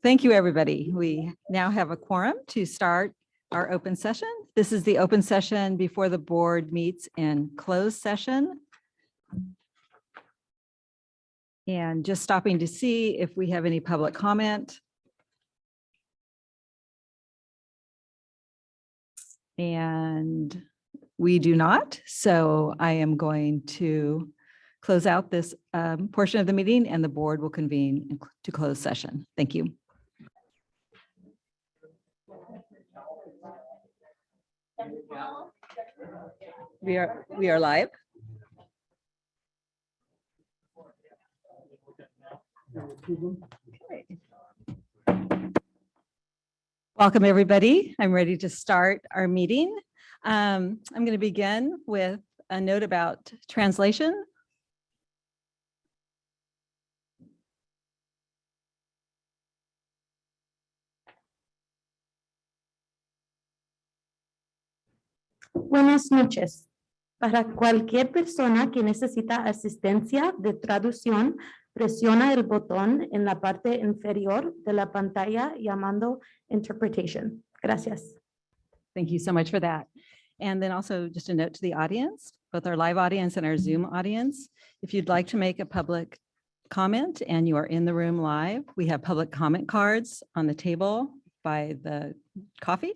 Thank you, everybody. We now have a quorum to start our open session. This is the open session before the board meets in closed session. And just stopping to see if we have any public comment. And we do not. So I am going to close out this portion of the meeting and the board will convene to close session. Thank you. We are live. Okay. Welcome, everybody. I'm ready to start our meeting. I'm going to begin with a note about translation. Buenas noches. Para cualquier persona que necesita asistencia de traducción, presiona el botón en la parte inferior de la pantalla llamando Interpretation. Gracias. Thank you so much for that. And then also just a note to the audience, both our live audience and our Zoom audience. If you'd like to make a public comment and you are in the room live, we have public comment cards on the table by the coffee.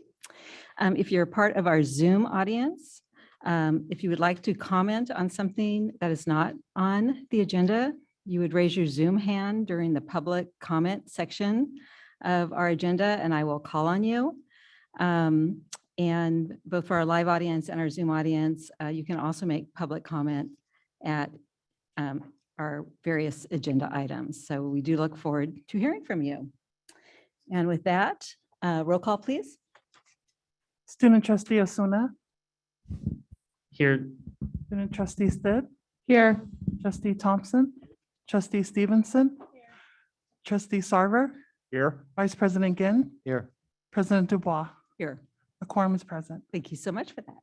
If you're part of our Zoom audience, if you would like to comment on something that is not on the agenda, you would raise your Zoom hand during the public comment section of our agenda, and I will call on you. And both for our live audience and our Zoom audience, you can also make public comment at our various agenda items. So we do look forward to hearing from you. And with that, roll call, please. Student Trustee Osuna. Here. Student Trustee Stead. Here. Trustee Thompson. Trustee Stevenson. Here. Trustee Sarver. Here. Vice President Ginn. Here. President Dubois. Here. A quorum is present. Thank you so much for that.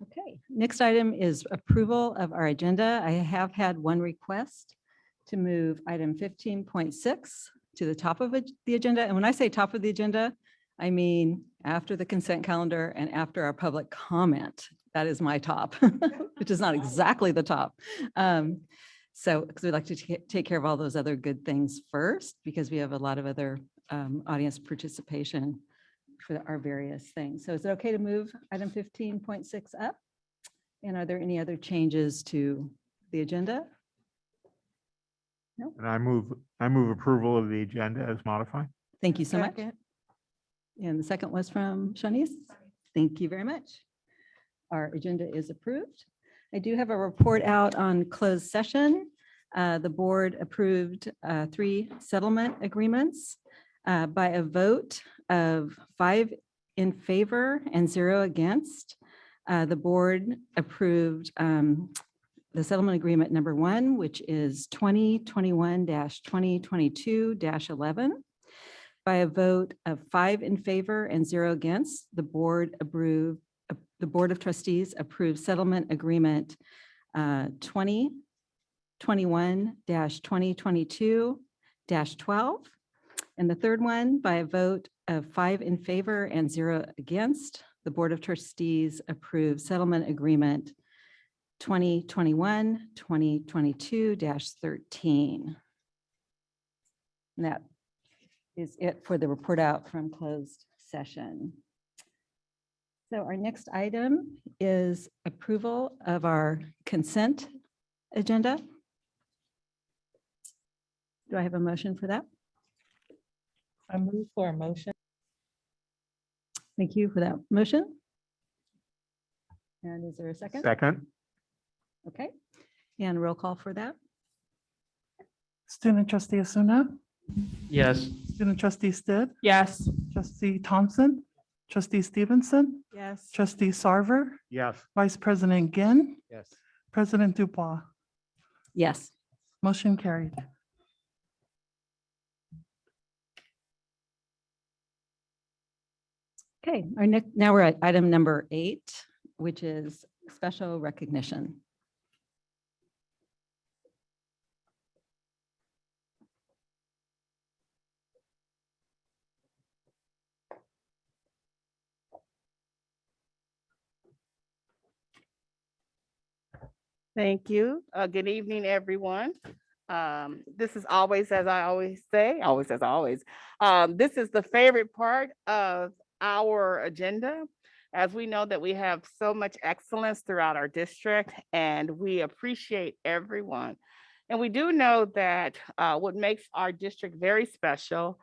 Okay, next item is approval of our agenda. I have had one request to move item 15.6 to the top of the agenda. And when I say top of the agenda, I mean after the consent calendar and after our public comment. That is my top, which is not exactly the top. So because we'd like to take care of all those other good things first, because we have a lot of other audience participation for our various things. So is it okay to move item 15.6 up? And are there any other changes to the agenda? No. And I move approval of the agenda as modified. Thank you so much. And the second was from Shanice. Thank you very much. Our agenda is approved. I do have a report out on closed session. The board approved 3 settlement agreements by a vote of 5 in favor and 0 against. The board approved the settlement agreement number 1, which is 2021-2022-11. By a vote of 5 in favor and 0 against, the Board of Trustees approved settlement agreement 2021-2022-12. And the third one, by a vote of 5 in favor and 0 against, the Board of Trustees approved settlement agreement 2021-2022-13. And that is it for the report out from closed session. So our next item is approval of our consent agenda. Do I have a motion for that? I move for a motion. Thank you for that motion. And is there a second? Second. Okay. And roll call for that. Student Trustee Osuna. Yes. Student Trustee Stead. Yes. Trustee Thompson. Trustee Stevenson. Yes. Trustee Sarver. Yes. Vice President Ginn. Yes. President Dubois. Yes. Motion carried. Okay, now we're at item number 8, which is special recognition. Thank you. Good evening, everyone. This is always, as I always say, always as always, this is the favorite part of our agenda. As we know that we have so much excellence throughout our district and we appreciate everyone. And we do know that what makes our district very special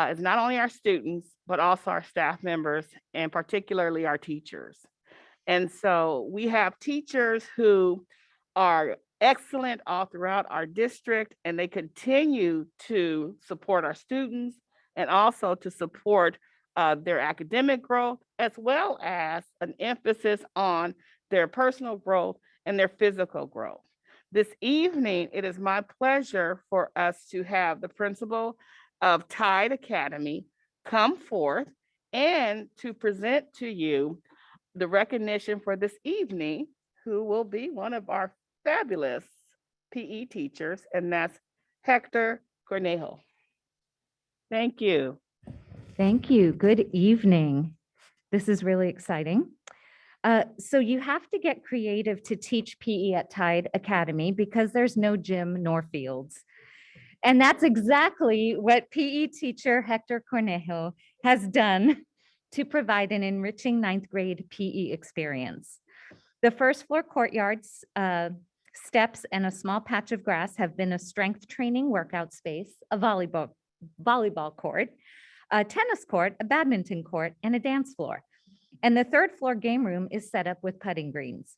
is not only our students, but also our staff members and particularly our teachers. And so we have teachers who are excellent all throughout our district, and they continue to support our students and also to support their academic growth, as well as an emphasis on their personal growth and their physical growth. This evening, it is my pleasure for us to have the principal of Tide Academy come forth and to present to you the recognition for this evening, who will be one of our fabulous PE teachers, and that's Hector Cornejo. Thank you. Thank you. Good evening. This is really exciting. So you have to get creative to teach PE at Tide Academy because there's no gym nor fields. And that's exactly what PE teacher Hector Cornejo has done to provide an enriching ninth grade PE experience. The first floor courtyards, steps, and a small patch of grass have been a strength training workout space, a volleyball court, a tennis court, a badminton court, and a dance floor. And the third floor game room is set up with putting greens.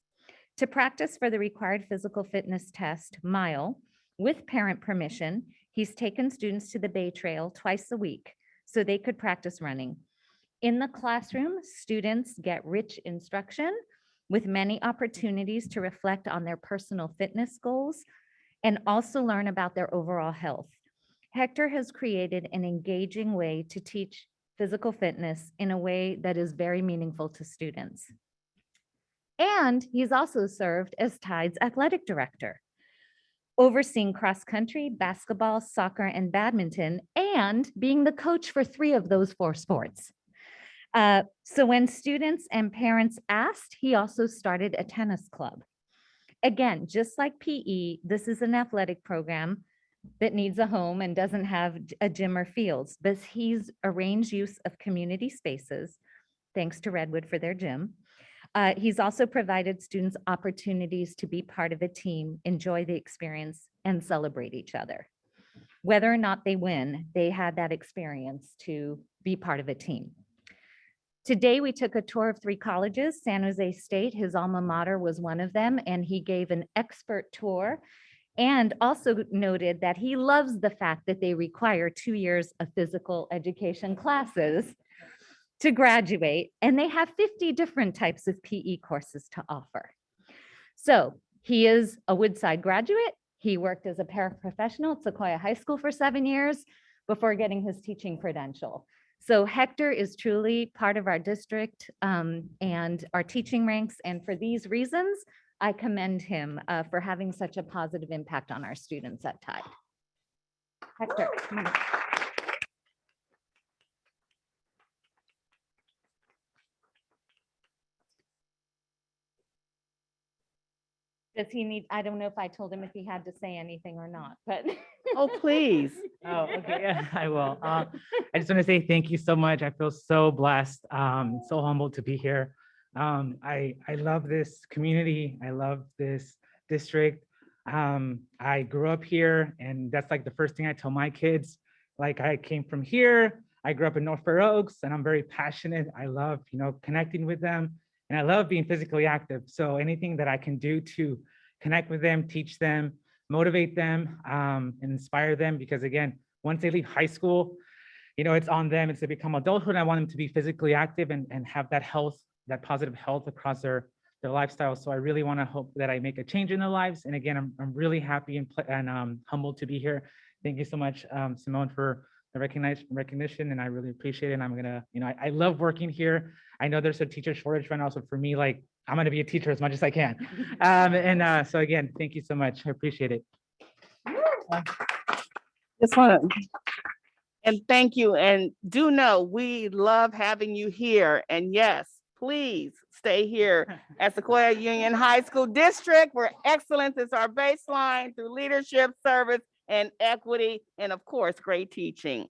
To practice for the required physical fitness test, mile, with parent permission, he's taken students to the Bay Trail twice a week so they could practice running. In the classroom, students get rich instruction with many opportunities to reflect on their personal fitness goals and also learn about their overall health. Hector has created an engaging way to teach physical fitness in a way that is very meaningful to students. And he's also served as Tide's athletic director, overseeing cross country, basketball, soccer, and badminton, and being the coach for 3 of those 4 sports. So when students and parents asked, he also started a tennis club. Again, just like PE, this is an athletic program that needs a home and doesn't have a gym or fields, but he's arranged use of community spaces, thanks to Redwood for their gym. He's also provided students opportunities to be part of a team, enjoy the experience, and celebrate each other. Whether or not they win, they had that experience to be part of a team. Today, we took a tour of 3 colleges. San Jose State, his alma mater, was one of them, and he gave an expert tour and also noted that he loves the fact that they require 2 years of physical education classes to graduate, and they have 50 different types of PE courses to offer. So he is a Woodside graduate. He worked as a paraprofessional at Sequoia High School for 7 years before getting his teaching credential. So Hector is truly part of our district and our teaching ranks. And for these reasons, I commend him for having such a positive impact on our students at Tide. Hector. Come on. Does he need, I don't know if I told him if he had to say anything or not, but. Oh, please. Oh, okay, yeah, I will. I just want to say thank you so much. I feel so blessed, so humbled to be here. I love this community. I love this district. I grew up here, and that's like the first thing I tell my kids. Like, I came from here. I grew up in North Fair Oaks, and I'm very passionate. I love, connecting with them, and I love being physically active. So anything that I can do to connect with them, teach them, motivate them, and inspire them, because again, once they leave high school, it's on them. It's to become adulthood. I want them to be physically active and have that health, that positive health across their lifestyle. So I really want to hope that I make a change in their lives. And again, I'm really happy and humbled to be here. Thank you so much, Simone, for the recognition, and I really appreciate it. And I'm gonna, I love working here. I know there's a teacher shortage right now, so for me, like, I'm gonna be a teacher as much as I can. So again, thank you so much. I appreciate it. Just want to, and thank you. And do know we love having you here. And yes, please stay here at Sequoia Union High School District, where excellence is our baseline through leadership, service, and equity, and of course, great teaching.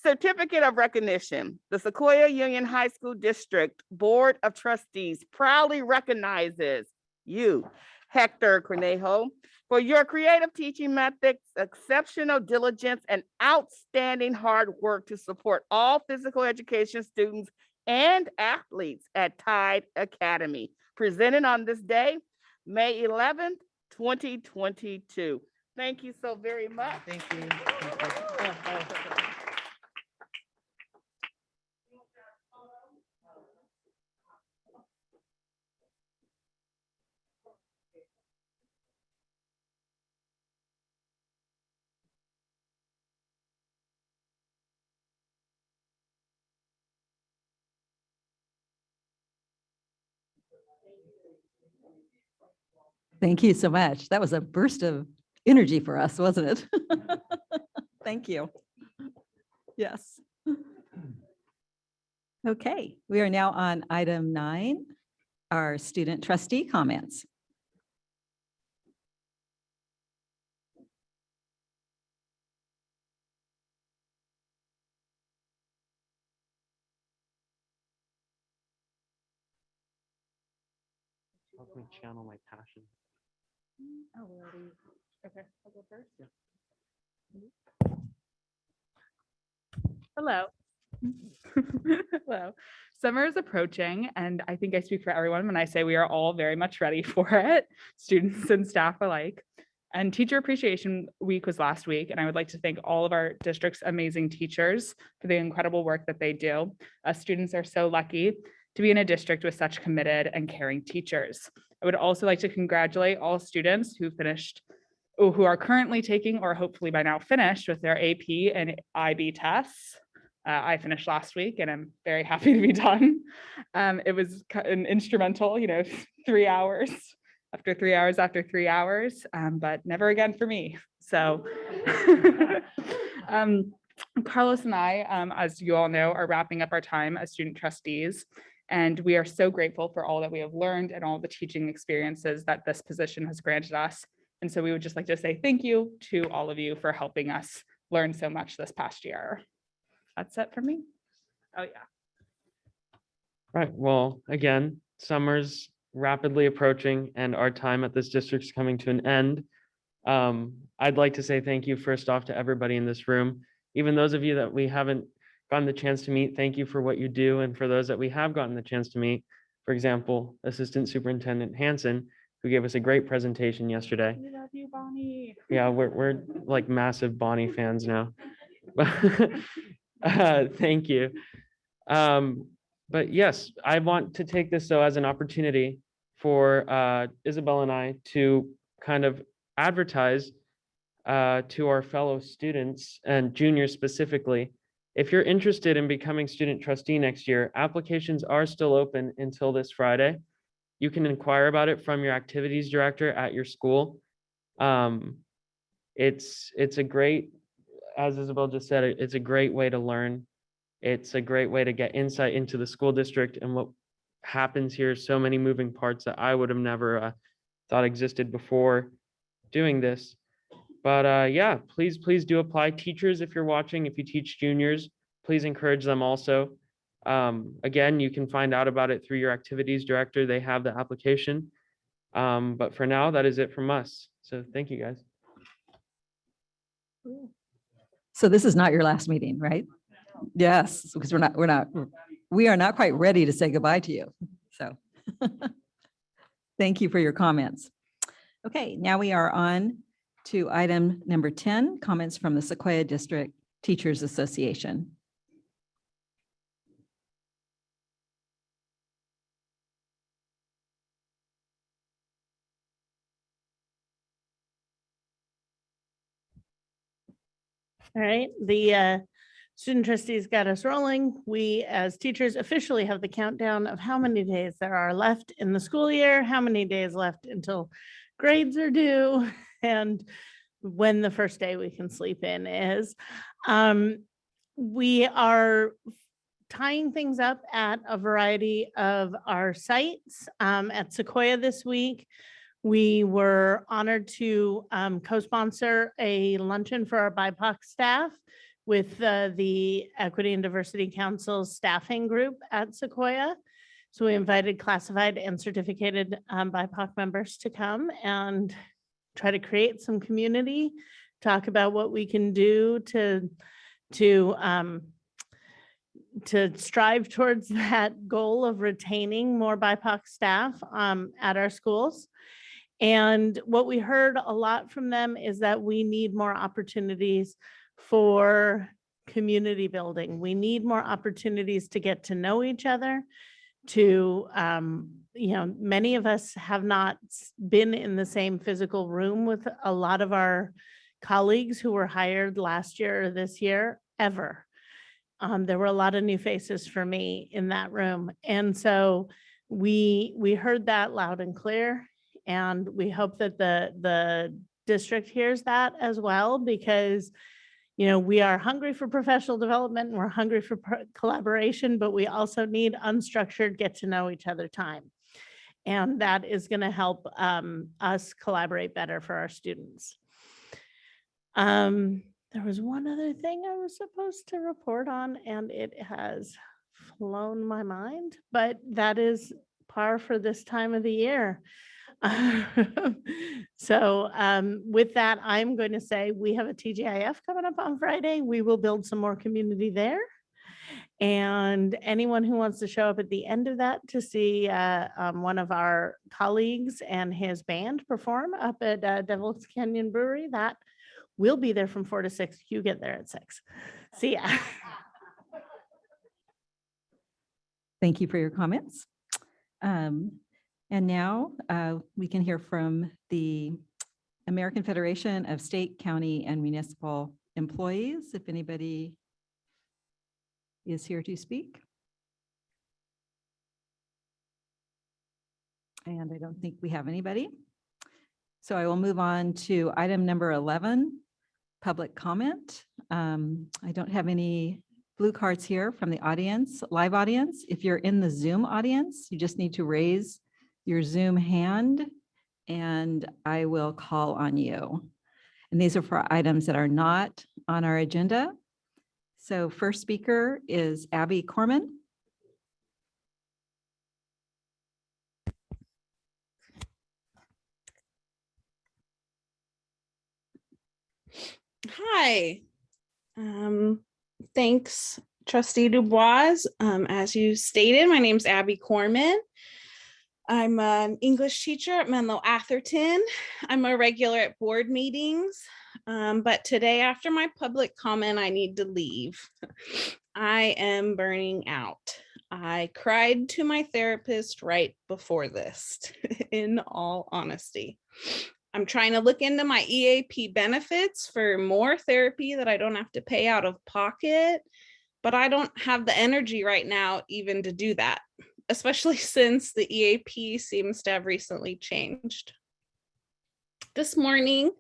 Certificate of recognition. The Sequoia Union High School District Board of Trustees proudly recognizes you, Hector Cornejo, for your creative teaching methods, exceptional diligence, and outstanding hard work to support all physical education students and athletes at Tide Academy. Presented on this day, May 11th, 2022. Thank you so very much. Thank you. Thank you so much. That was a burst of energy for us, wasn't it? Thank you. Yes. Okay, we are now on item 9, our student trustee comments. Help me channel my passion. Okay, I'll go first. Hello. Hello. Summer is approaching, and I think I speak for everyone when I say we are all very much ready for it, students and staff alike. And Teacher Appreciation Week was last week, and I would like to thank all of our district's amazing teachers for the incredible work that they do. Us students are so lucky to be in a district with such committed and caring teachers. I would also like to congratulate all students who are currently taking or hopefully by now finished with their AP and IB tests. I finished last week and I'm very happy to be done. It was an instrumental, 3 hours after 3 hours after 3 hours, but never again for me. So Carlos and I, as you all know, are wrapping up our time as student trustees. And we are so grateful for all that we have learned and all the teaching experiences that this position has granted us. And so we would just like to say thank you to all of you for helping us learn so much this past year. That's it for me. Oh, yeah. Right. Well, again, summer's rapidly approaching and our time at this district is coming to an end. I'd like to say thank you first off to everybody in this room. Even those of you that we haven't gotten the chance to meet, thank you for what you do. And for those that we have gotten the chance to meet, for example, Assistant Superintendent Hansen, who gave us a great presentation yesterday. We love you, Bonnie. Yeah, we're like massive Bonnie fans now. Thank you. But yes, I want to take this though as an opportunity for Isabel and I to kind of advertise to our fellow students and juniors specifically. If you're interested in becoming student trustee next year, applications are still open until this Friday. You can inquire about it from your activities director at your school. It's a great, as Isabel just said, it's a great way to learn. It's a great way to get insight into the school district and what happens here. So many moving parts that I would have never thought existed before doing this. But yeah, please do apply. Teachers, if you're watching, if you teach juniors, please encourage them also. Again, you can find out about it through your activities director. They have the application. But for now, that is it from us. So thank you, guys. So this is not your last meeting, right? Yes, because we are not quite ready to say goodbye to you. So thank you for your comments. Okay, now we are on to item number 10, comments from the Sequoia District Teachers Association. All right, the student trustees got us rolling. We, as teachers, officially have the countdown of how many days there are left in the school year, how many days left until grades are due, and when the first day we can sleep in is. We are tying things up at a variety of our sites. At Sequoia this week, we were honored to co-sponsor a luncheon for our BIPOC staff with the Equity and Diversity Council's staffing group at Sequoia. So we invited classified and certificated BIPOC members to come and try to create some community, talk about what we can do to strive towards that goal of retaining more BIPOC staff at our schools. And what we heard a lot from them is that we need more opportunities for community building. We need more opportunities to get to know each other, to, many of us have not been in the same physical room with a lot of our colleagues who were hired last year or this year, ever. There were a lot of new faces for me in that room. And so we heard that loud and clear. And we hope that the district hears that as well, because we are hungry for professional development and we're hungry for collaboration, but we also need unstructured get to know each other time. And that is going to help us collaborate better for our students. There was one other thing I was supposed to report on and it has flown my mind, but that is par for this time of the year. So with that, I'm going to say we have a TGIF coming up on Friday. We will build some more community there. And anyone who wants to show up at the end of that to see one of our colleagues and his band perform up at Devil's Canyon Brewery, that will be there from 4 to 6. You get there at 6. See ya. Thank you for your comments. And now we can hear from the American Federation of State, County, and Municipal Employees, if anybody is here to speak. And I don't think we have anybody. So I will move on to item number 11, public comment. I don't have any blue cards here from the audience, live audience. If you're in the Zoom audience, you just need to raise your Zoom hand and I will call on you. And these are for items that are not on our agenda. So first speaker is Abby Corman. Hi. Thanks, Trustee Dubois. As you stated, my name's Abby Corman. I'm an English teacher at Menlo Atherton. I'm a regular at board meetings, but today after my public comment, I need to leave. I am burning out. I cried to my therapist right before this, in all honesty. I'm trying to look into my EAP benefits for more therapy that I don't have to pay out of pocket, but I don't have the energy right now even to do that, especially since the EAP seems to have recently changed. This morning,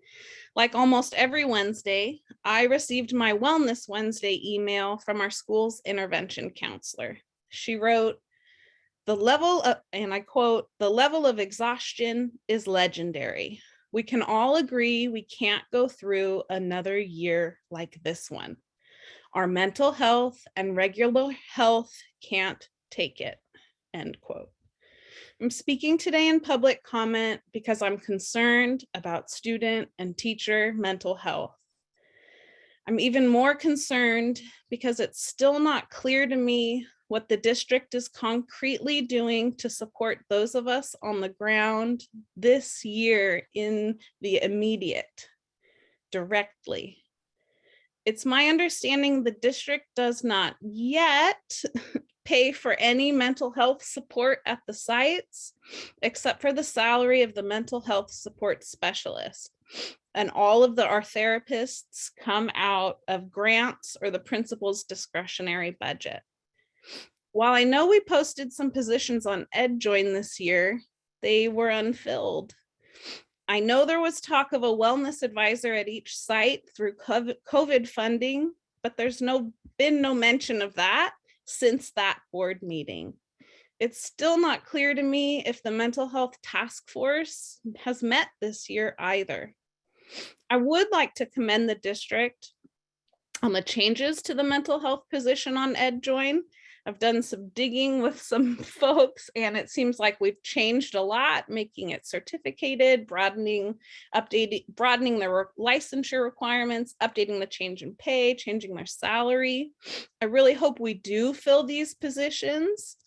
like almost every Wednesday, I received my Wellness Wednesday email from our school's intervention counselor. She wrote, "The level of," and I quote, "the level of exhaustion is legendary. We can all agree we can't go through another year like this one. Our mental health and regular health can't take it," end quote. I'm speaking today in public comment because I'm concerned about student and teacher mental health. I'm even more concerned because it's still not clear to me what the district is concretely doing to support those of us on the ground this year in the immediate, directly. It's my understanding the district does not yet pay for any mental health support at the sites, except for the salary of the mental health support specialist. And all of our therapists come out of grants or the principal's discretionary budget. While I know we posted some positions on EdJoin this year, they were unfilled. I know there was talk of a wellness advisor at each site through COVID funding, but there's been no mention of that since that board meeting. It's still not clear to me if the mental health task force has met this year either. I would like to commend the district on the changes to the mental health position on EdJoin. I've done some digging with some folks, and it seems like we've changed a lot, making it certificated, broadening their licensure requirements, updating the change in pay, changing their salary. I really hope we do fill these positions.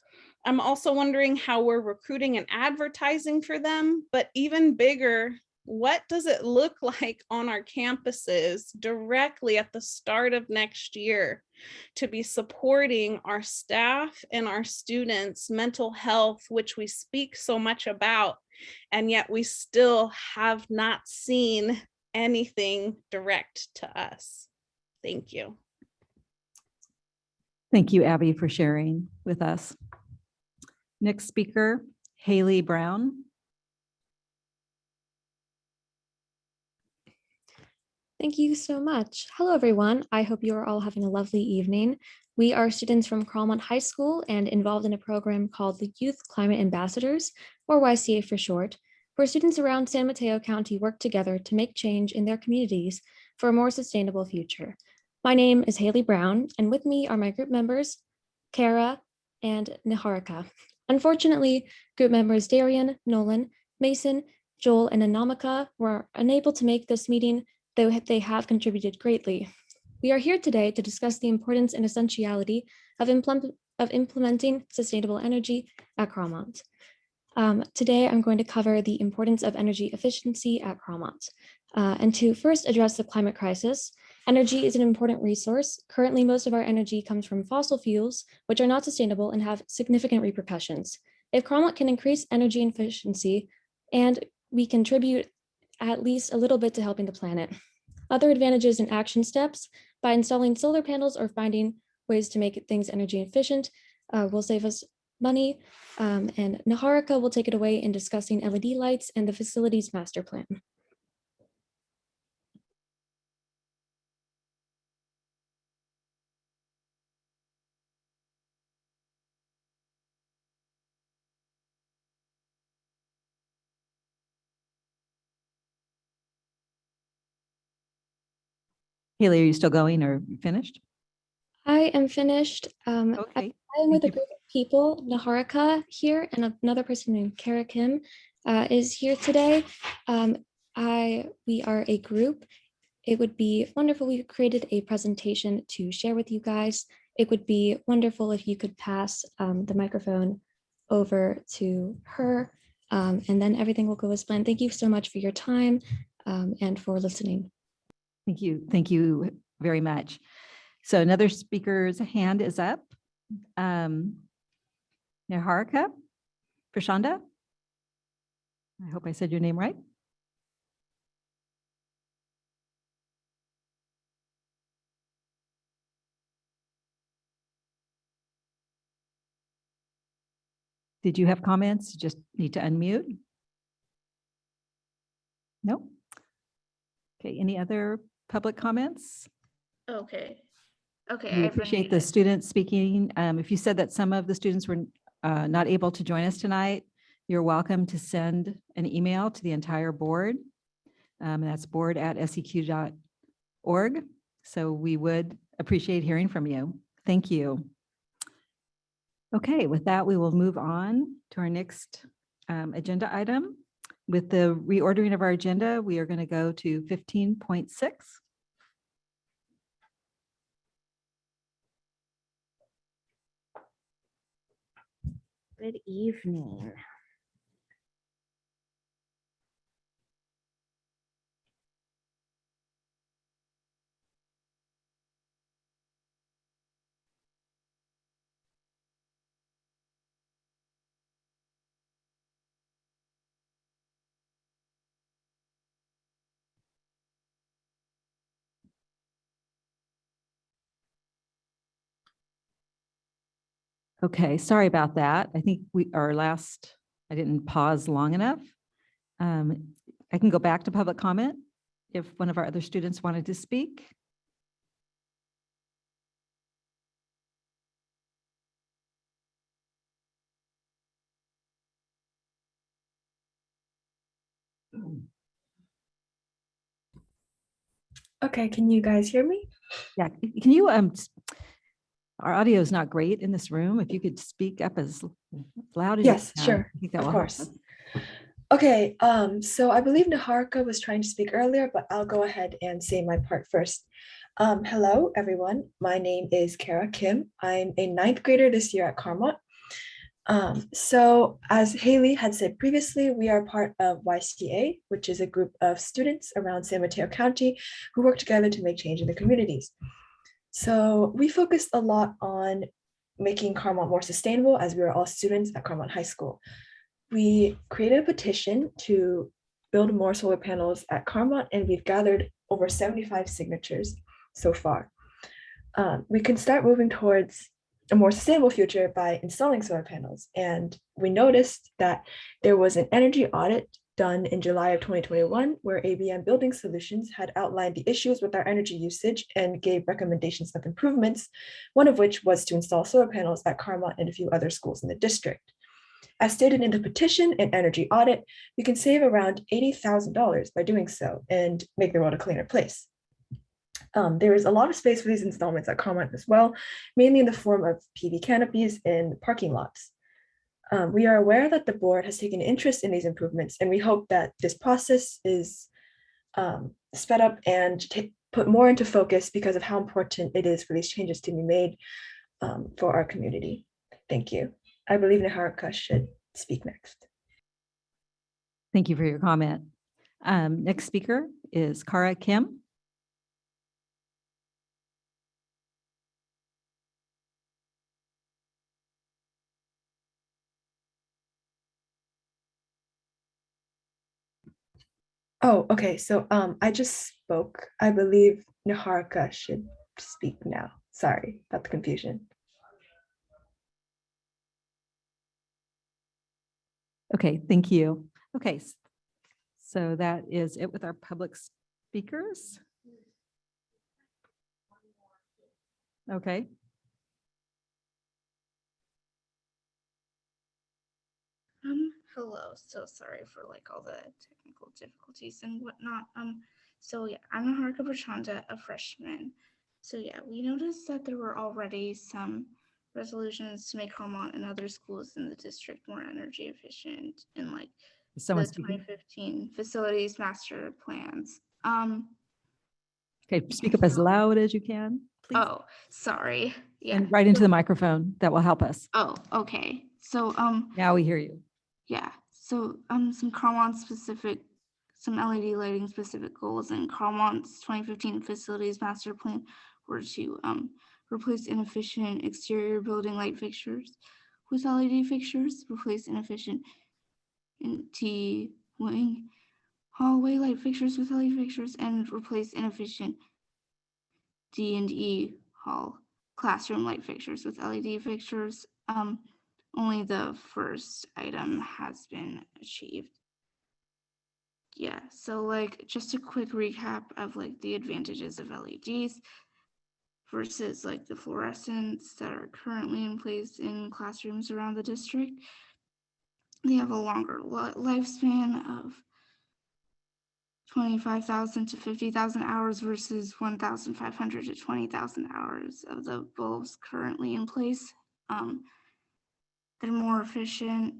I'm also wondering how we're recruiting and advertising for them, but even bigger, what does it look like on our campuses directly at the start of next year to be supporting our staff and our students' mental health, which we speak so much about, and yet we still have not seen anything direct to us. Thank you. Thank you, Abby, for sharing with us. Next speaker, Haley Brown. Thank you so much. Hello, everyone. I hope you are all having a lovely evening. We are students from Cromwell High School and involved in a program called the Youth Climate Ambassadors, or YCA for short, where students around San Mateo County work together to make change in their communities for a more sustainable future. My name is Haley Brown, and with me are my group members, Kara and Niharika. Unfortunately, group members Darian, Nolan, Mason, Joel, and Anamika were unable to make this meeting, though they have contributed greatly. We are here today to discuss the importance and essentiality of implementing sustainable energy at Cromwell. Today, I'm going to cover the importance of energy efficiency at Cromwell. And to first address the climate crisis, energy is an important resource. Currently, most of our energy comes from fossil fuels, which are not sustainable and have significant repercussions. If Cromwell can increase energy efficiency, and we contribute at least a little bit to helping the planet. Other advantages and action steps by installing solar panels or finding ways to make things energy efficient will save us money. And Niharika will take it away in discussing LED lights and the facilities master plan. Haley, are you still going or finished? I am finished. Okay. I am with Thank a group of people. Niharika here and another person named Kara Kim is here today. We are a group. It would be wonderful. We created a presentation to share with you guys. It would be wonderful if you could pass the microphone over to her, and then everything will go as planned. Thank you so much for your time and for listening. Thank you. Thank you very much. So another speaker's hand is up. Niharika Prashanda. I hope I said your name right. Did you have comments? You just need to unmute. No? Okay, any other public comments? Okay. Okay. We I've appreciate the unmuted. students speaking. If you said that some of the students were not able to join us tonight, you're welcome to send an email to the entire board. That's board@seq.org. So we would appreciate hearing from you. Thank you. Okay, with that, we will move on to our next agenda item. With the reordering of our agenda, we are going to go to 15.6. Good evening. Okay, sorry about that. I think I didn't pause long enough. I can go back to public comment if one of our other students wanted to speak. Okay, can you guys hear me? Yeah, can you, our audio is not great in this room. If you could speak up as loud as you Yes, can. sure, I think that of will help course. us. Okay, so I believe Niharika was trying to speak earlier, but I'll go ahead and say my part first. Hello, everyone. My name is Kara Kim. I'm a ninth grader this year at Carmont. So as Haley had said previously, we are part of YCA, which is a group of students around San Mateo County who work together to make change in the communities. So we focused a lot on making Carmont more sustainable as we are all students at Carmont High School. We created a petition to build more solar panels at Carmont, and we've gathered over 75 signatures so far. We can start moving towards a more sustainable future by installing solar panels. And we noticed that there was an energy audit done in July of 2021, where ABM Building Solutions had outlined the issues with our energy usage and gave recommendations of improvements, one of which was to install solar panels at Carmont and a few other schools in the district. As stated in the petition and energy audit, we can save around $80,000 by doing so and make the world a cleaner place. There is a lot of space for these installments at Carmont as well, mainly in the form of PV canopies and parking lots. We are aware that the board has taken interest in these improvements, and we hope that this process is sped up and put more into focus because of how important it is for these changes to be made for our community. Thank you. I believe Niharika should speak next. Thank you for your comment. Next speaker is Kara Kim. Oh, okay. So I just spoke. I believe Niharika should speak now. Sorry about the confusion. Okay, thank you. Okay, so that is it with our public speakers. Okay. Hello. So sorry for like all the technical difficulties and whatnot. So yeah, I'm Niharika Prachanda, a freshman. So yeah, we noticed that there were already some resolutions to make Carmont and other schools in the district more energy efficient in like Is someone the speaking? 2015 facilities master plans. Okay, speak up as loud as you can, please. Oh, sorry. Yeah. And right into the microphone. That will help us. Oh, okay. So Now we hear you. yeah, so some Carmont specific, some LED lighting specific goals in Carmont's 2015 facilities master plan were to replace inefficient exterior building light fixtures with LED fixtures, replace inefficient T-wing hallway light fixtures with LED fixtures, and replace inefficient D&E hall classroom light fixtures with LED fixtures. Only the first item has been achieved. Yeah, so like just a quick recap of like the advantages of LEDs versus like the fluorescents that are currently in place in classrooms around the district. They have a longer lifespan of 25,000 to 50,000 hours versus 1,500 to 20,000 hours of the bulbs currently in place. They're more efficient.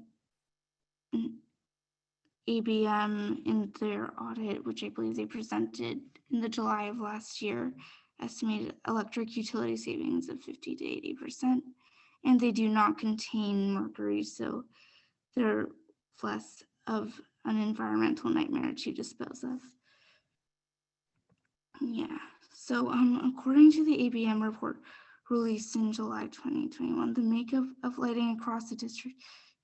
ABM in their audit, which I believe they presented in the July of last year, estimated electric utility savings of 50 to 80%. And they do not contain mercury, so they're less of an environmental nightmare to dispose of. Yeah, so according to the ABM report released in July 2021, the makeup of lighting across the district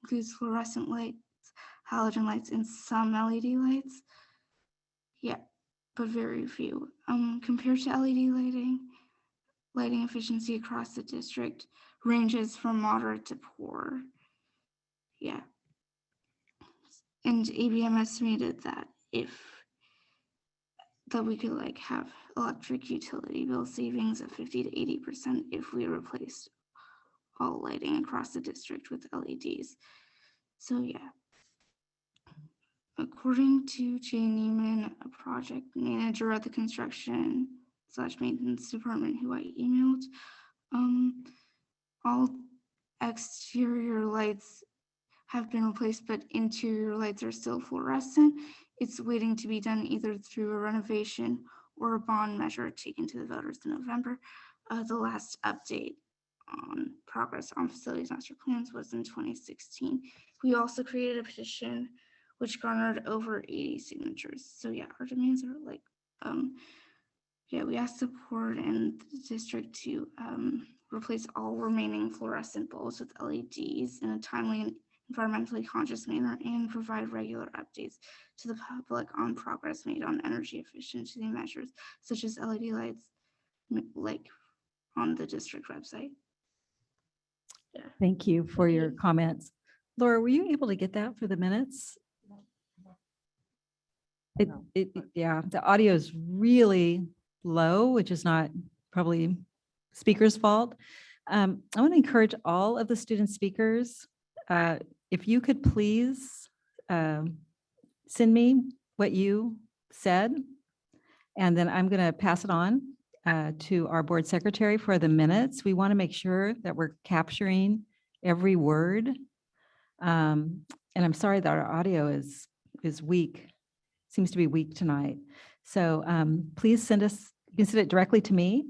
includes fluorescent lights, halogen lights, and some LED lights. Yeah, but very few. Compared to LED lighting efficiency across the district ranges from moderate to poor. Yeah. And ABM estimated that we could like have electric utility bill savings of 50 to 80% if we replaced all lighting across the district with LEDs. So yeah. According to Jay Neiman, a project manager at the construction/maintenance department who I emailed, all exterior lights have been replaced, but interior lights are still fluorescent. It's waiting to be done either through a renovation or a bond measure taken to the voters in November. The last update on progress on facilities master plans was in 2016. We also created a petition which garnered over 80 signatures. So yeah, our demands are like, we asked the board and the district to replace all remaining fluorescent bulbs with LEDs in a timely and environmentally conscious manner and provide regular updates to the public on progress made on energy efficiency measures, such as LED lights, like on the district website. Thank you for your comments. Laura, were you able to get that for the minutes? Yeah, the audio is really low, which is not probably speaker's fault. I want to encourage all of the student speakers, if you could please send me what you said, and then I'm going to pass it on to our board secretary for the minutes. We want to make sure that we're capturing every word. And I'm sorry that our audio is weak, seems to be weak tonight. So please send us, you can send it directly to me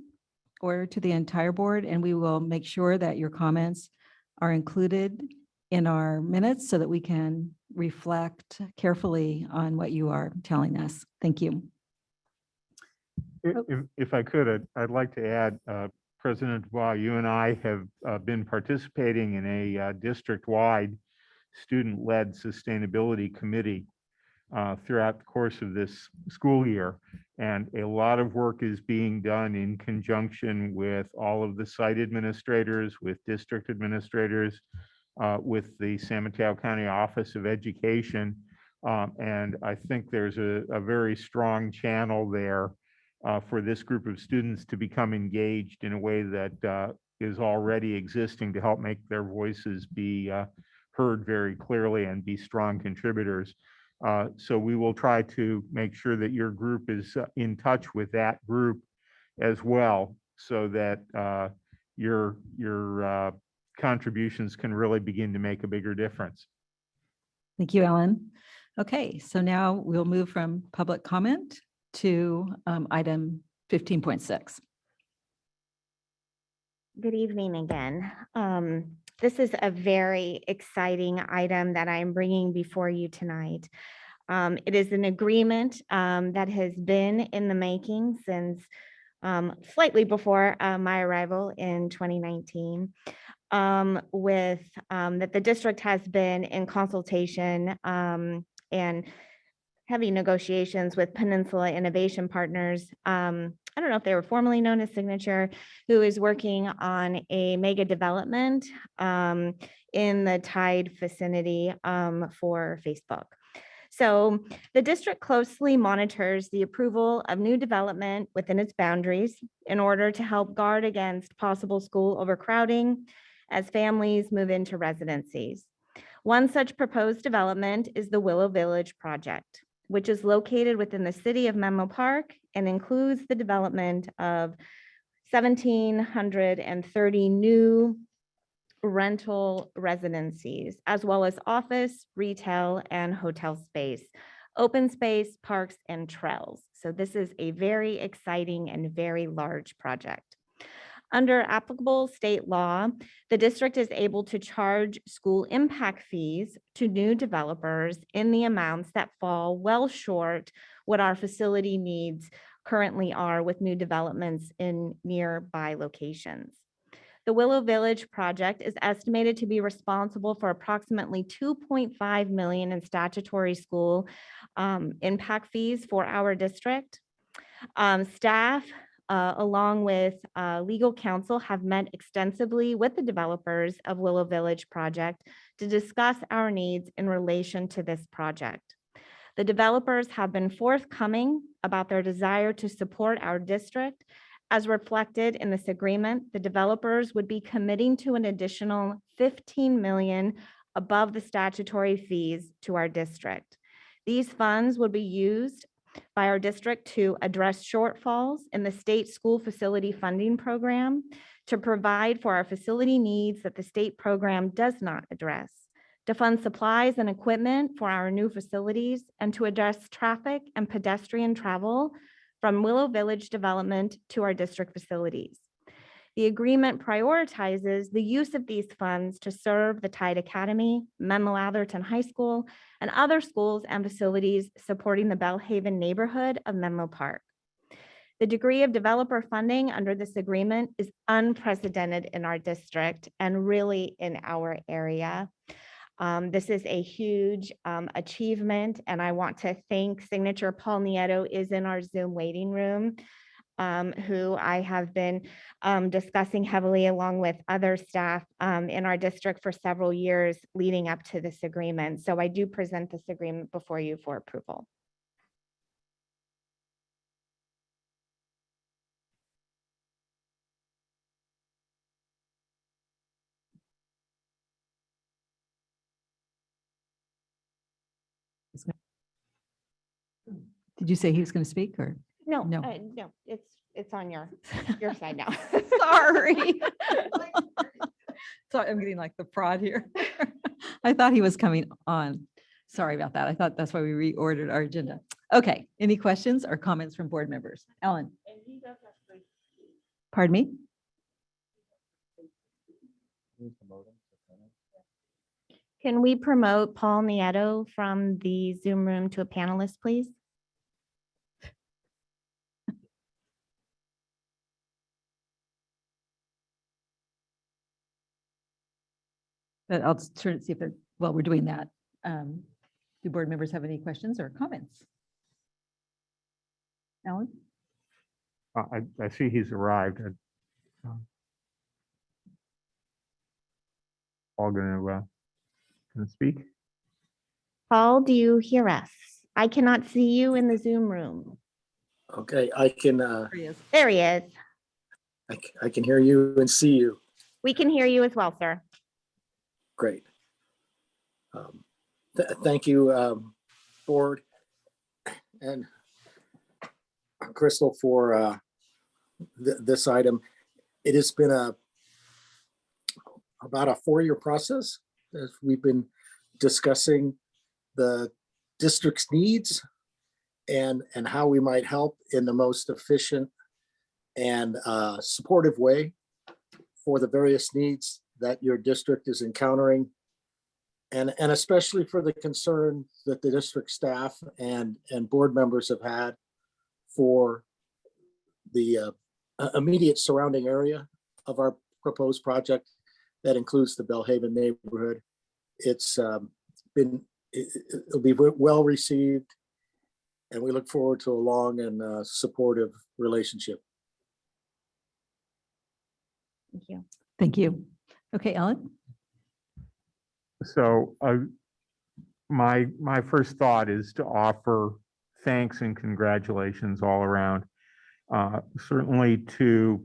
or to the entire board, and we will make sure that your comments are included in our minutes so that we can reflect carefully on what you are telling us. Thank you. If I could, I'd like to add, President Dubois, you and I have been participating in a district-wide student-led sustainability committee throughout the course of this school year. And a lot of work is being done in conjunction with all of the site administrators, with district administrators, with the San Mateo County Office of Education. And I think there's a very strong channel there for this group of students to become engaged in a way that is already existing to help make their voices be heard very clearly and be strong contributors. So we will try to make sure that your group is in touch with that group as well, so that your contributions can really begin to make a bigger difference. Thank you, Ellen. Okay, so now we'll move from public comment to item 15.6. Good evening again. This is a very exciting item that I'm bringing before you tonight. It is an agreement that has been in the making since slightly before my arrival in 2019, with that the district has been in consultation and heavy negotiations with Peninsula Innovation Partners. I don't know if they were formerly known as Signature, who is working on a mega development in the Tide vicinity for Facebook. So the district closely monitors the approval of new development within its boundaries in order to help guard against possible school overcrowding as families move into residencies. One such proposed development is the Willow Village project, which is located within the city of Menlo Park and includes the development of 1,730 new rental residencies, as well as office, retail, and hotel space, open space, parks, and trails. So this is a very exciting and very large project. Under applicable state law, the district is able to charge school impact fees to new developers in the amounts that fall well short what our facility needs currently are with new developments in nearby locations. The Willow Village project is estimated to be responsible for approximately $2.5 million in statutory school impact fees for our district. Staff, along with legal counsel, have met extensively with the developers of Willow Village project to discuss our needs in relation to this project. The developers have been forthcoming about their desire to support our district. As reflected in this agreement, the developers would be committing to an additional $15 million above the statutory fees to our district. These funds would be used by our district to address shortfalls in the state school facility funding program, to provide for our facility needs that the state program does not address, to fund supplies and equipment for our new facilities, and to address traffic and pedestrian travel from Willow Village development to our district facilities. The agreement prioritizes the use of these funds to serve the Tide Academy, Menlo Atherton High School, and other schools and facilities supporting the Bellhaven neighborhood of Menlo Park. The degree of developer funding under this agreement is unprecedented in our district and really in our area. This is a huge achievement, and I want to thank Signature Paul Nieto is in our Zoom waiting room, who I have been discussing heavily along with other staff in our district for several years leading up to this agreement. So I do present this agreement before you for approval. Did you say he was going to speak or? No, No. no, it's on your side now. Sorry. Sorry, I'm getting like the prod here. I thought he was coming on. Sorry about that. I thought that's why we reordered our agenda. Okay, any questions or comments from board members? Ellen? Pardon me? Can we promote Paul Nieto from the Zoom room to a panelist, please? But I'll turn and see if they're, while we're doing that, do board members have any questions or comments? Alan? I see he's arrived. All gonna speak? Paul, do you hear us? I cannot see you in the Zoom room. Okay, I can, There he is. There he is. I can hear you and see you. We can hear you as well, sir. Great. Thank you, board and Crystal for this item. It has been about a 4-year process as we've been discussing the district's needs and how we might help in the most efficient and supportive way for the various needs that your district is encountering, and especially for the concern that the district staff and board members have had for the immediate surrounding area of our proposed project that includes the Bellhaven neighborhood. It'll be well received, and we look forward to a long and supportive relationship. Thank you. Thank you. Okay, Ellen? So my first thought is to offer thanks and congratulations all around, certainly to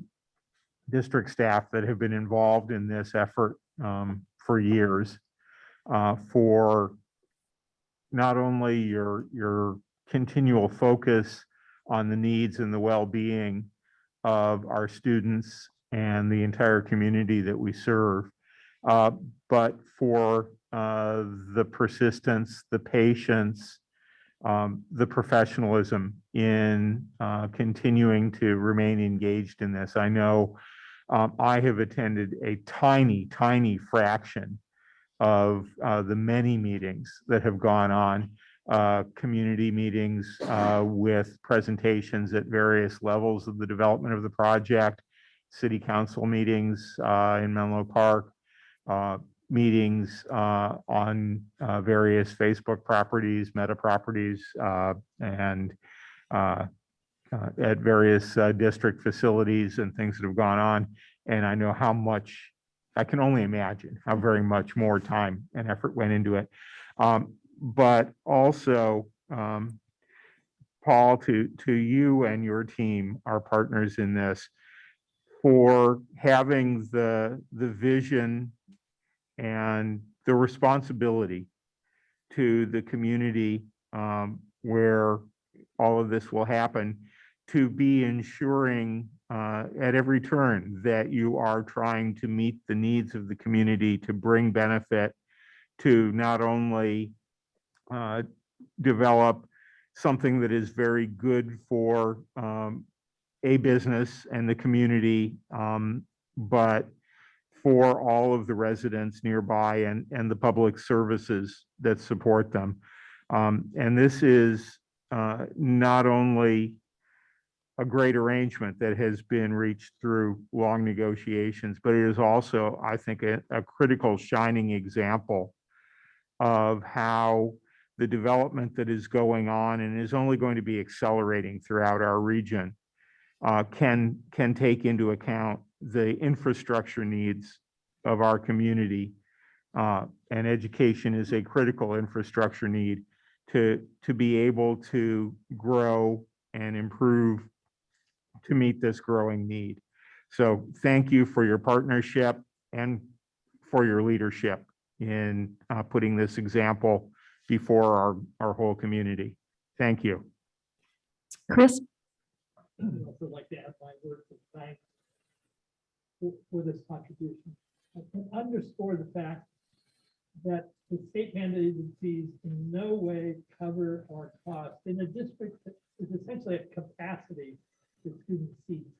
district staff that have been involved in this effort for years, for not only your continual focus on the needs and the well-being of our students and the entire community that we serve, but for the persistence, the patience, the professionalism in continuing to remain engaged in this. I know I have attended a tiny fraction of the many meetings that have gone on, community meetings with presentations at various levels of the development of the project, city council meetings in Menlo Park, meetings on various Facebook properties, Meta properties, and at various district facilities and things that have gone on. And I know how much, I can only imagine how very much more time and effort went into it. But also, Paul, to you and your team, our partners in this, for having the vision and the responsibility to the community where all of this will happen, to be ensuring at every turn that you are trying to meet the needs of the community, to bring benefit, to not only develop something that is very good for a business and the community, but for all of the residents nearby and the public services that support them. And this is not only a great arrangement that has been reached through long negotiations, but it is also, I think, a critical shining example of how the development that is going on and is only going to be accelerating throughout our region can take into account the infrastructure needs of our community. And education is a critical infrastructure need to be able to grow and improve to meet this growing need. So thank you for your partnership and for your leadership in putting this example before our whole community. Thank you. Chris? I'd also like to add my words of thanks for this contribution. I can underscore the fact that the state mandated fees in no way cover our costs in a district that is essentially at capacity for student seats.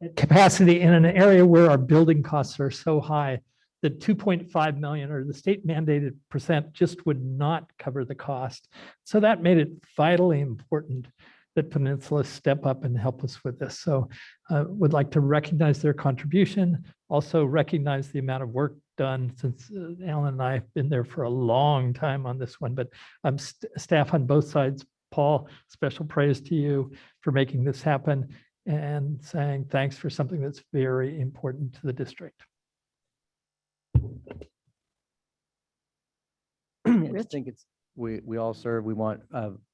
At capacity in an area where our building costs are so high that 2.5 million or the state mandated percent just would not cover the cost. So that made it vitally important that Peninsula step up and help us with this. So would like to recognize their contribution, also recognize the amount of work done since Alan and I have been there for a long time on this one, but staff on both sides. Paul, special praise to you for making this happen and saying thanks for something that's very important to the district. I just think it's, we all serve, we want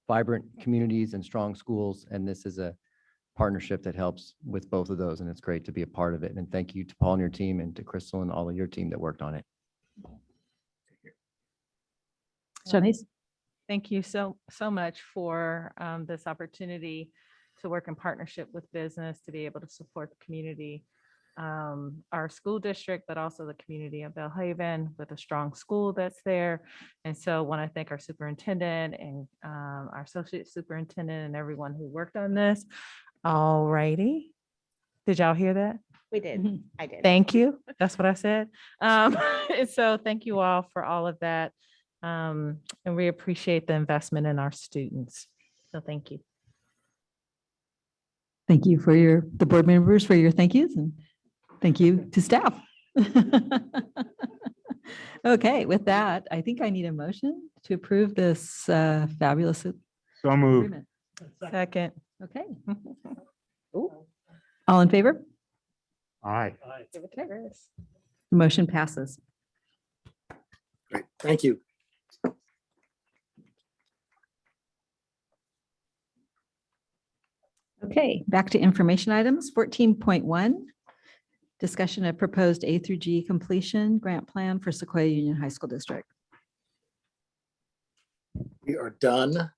vibrant communities and strong schools, and this is a partnership that helps with both of those, and it's great to be a part of it. And thank you to Paul and your team and to Crystal and all of your team that worked on it. Shanice? Thank you so much for this opportunity to work in partnership with business, to be able to support the community, our school district, but also the community of Belhaven with a strong school that's there. And so want to thank our superintendent and our associate superintendent and everyone who worked on this. All righty. Did y'all hear that? We did. I did. Thank you. That's what I said. And so thank you all for all of that. And we appreciate the investment in our students. So thank you. Thank you for the board members for your thank yous, and thank you to staff. Okay, with that, I think I need a motion to approve this fabulous So moved. agreement. Second. Okay. All in favor? Aye. The motion passes. Great, thank you. Okay, back to information items. 14.1, discussion of proposed A through G completion grant plan for Sequoia Union High School District. We are done.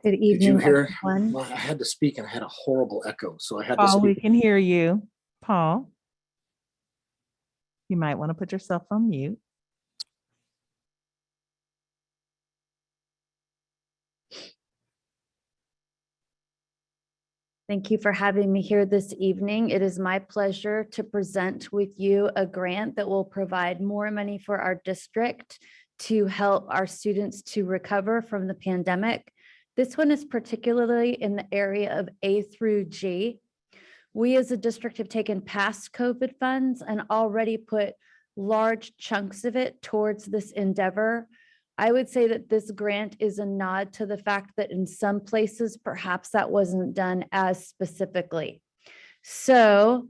Good Did you evening, hear? everyone. Well, I had to speak and I had a horrible echo, so I had to Paul, we speak. can hear you. Paul. You might want to put yourself on mute. Thank you for having me here this evening. It is my pleasure to present with you a grant that will provide more money for our district to help our students to recover from the pandemic. This one is particularly in the area of A through G. We as a district have taken past COVID funds and already put large chunks of it towards this endeavor. I would say that this grant is a nod to the fact that in some places, perhaps that wasn't done as specifically. So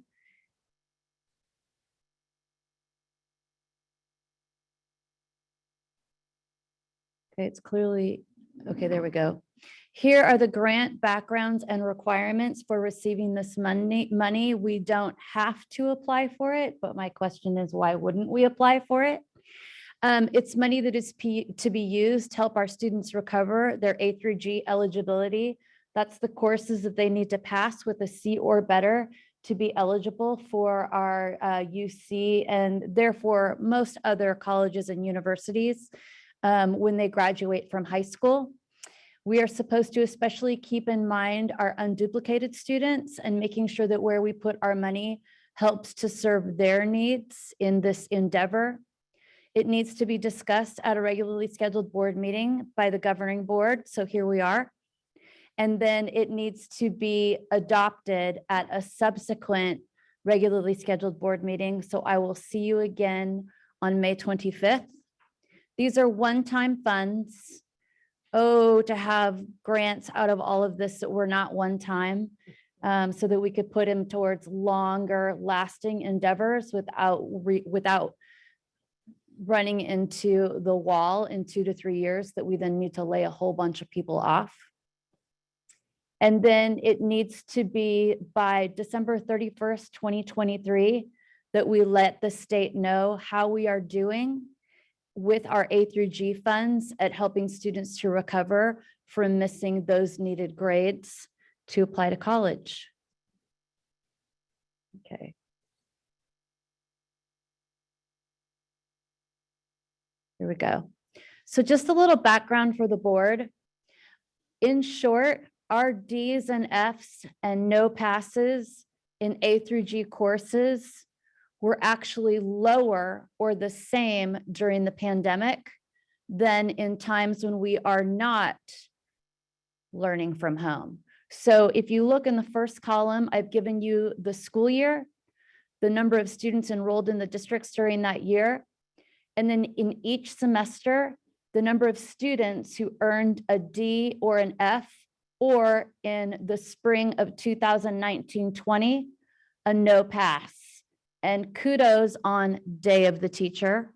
okay, it's clearly, okay, there we go. Here are the grant backgrounds and requirements for receiving this money. We don't have to apply for it, but my question is, why wouldn't we apply for it? It's money that is to be used to help our students recover their A through G eligibility. That's the courses that they need to pass with a C or better to be eligible for our UC and therefore most other colleges and universities when they graduate from high school. We are supposed to especially keep in mind our unduplicated students and making sure that where we put our money helps to serve their needs in this endeavor. It needs to be discussed at a regularly scheduled board meeting by the governing board. So here we are. And then it needs to be adopted at a subsequent regularly scheduled board meeting. So I will see you again on May 25th. These are one-time funds. Oh, to have grants out of all of this that were not one time, so that we could put them towards longer lasting endeavors without running into the wall in 2 to 3 years that we then need to lay a whole bunch of people off. And then it needs to be by December 31st, 2023, that we let the state know how we are doing with our A through G funds at helping students to recover from missing those needed grades to apply to college. Okay. Here we go. So just a little background for the board. In short, our Ds and Fs and no passes in A through G courses were actually lower or the same during the pandemic than in times when we are not learning from home. So if you look in the first column, I've given you the school year, the number of students enrolled in the districts during that year, and then in each semester, the number of students who earned a D or an F, or in the spring of 2019-20, a no pass. And kudos on Day of the Teacher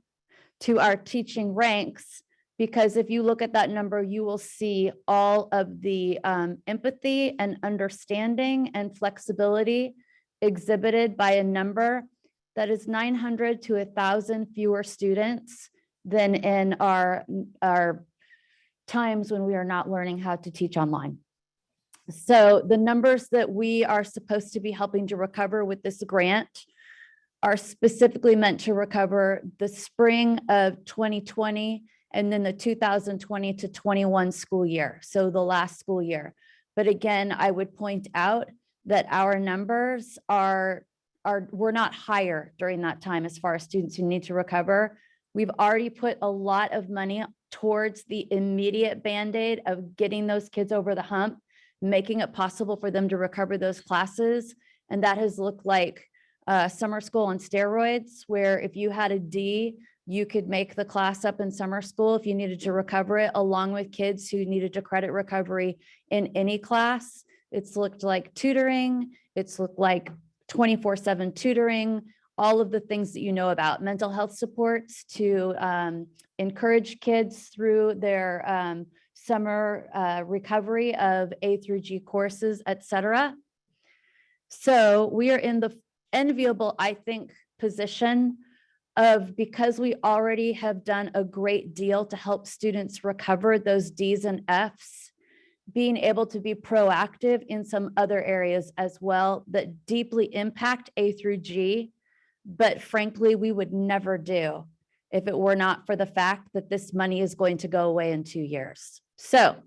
to our teaching ranks, because if you look at that number, you will see all of the empathy and understanding and flexibility exhibited by a number that is 900 to 1,000 fewer students than in our times when we are not learning how to teach online. So the numbers that we are supposed to be helping to recover with this grant are specifically meant to recover the spring of 2020 and then the 2020 to 21 school year, so the last school year. But again, I would point out that our numbers were not higher during that time as far as students who need to recover. We've already put a lot of money towards the immediate Band-Aid of getting those kids over the hump, making it possible for them to recover those classes. And that has looked like summer school on steroids, where if you had a D, you could make the class up in summer school if you needed to recover it, along with kids who needed to credit recovery in any class. It's looked like tutoring. It's looked like 24/7 tutoring, all of the things that you know about, mental health supports to encourage kids through their summer recovery of A through G courses, et cetera. So we are in the enviable, I think, position of, because we already have done a great deal to help students recover those Ds and Fs, being able to be proactive in some other areas as well that deeply impact A through G, but frankly, we would never do if it were not for the fact that this money is going to go away in 2 years. So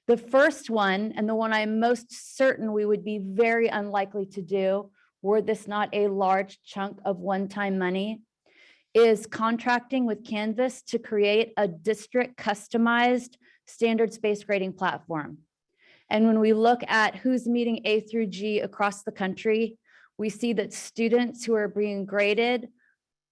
the first one, and the one I'm most certain we would be very unlikely to do, were this not a large chunk of one-time money, is contracting with Canvas to create a district customized standards-based grading platform. And when we look at who's meeting A through G across the country, we see that students who are being graded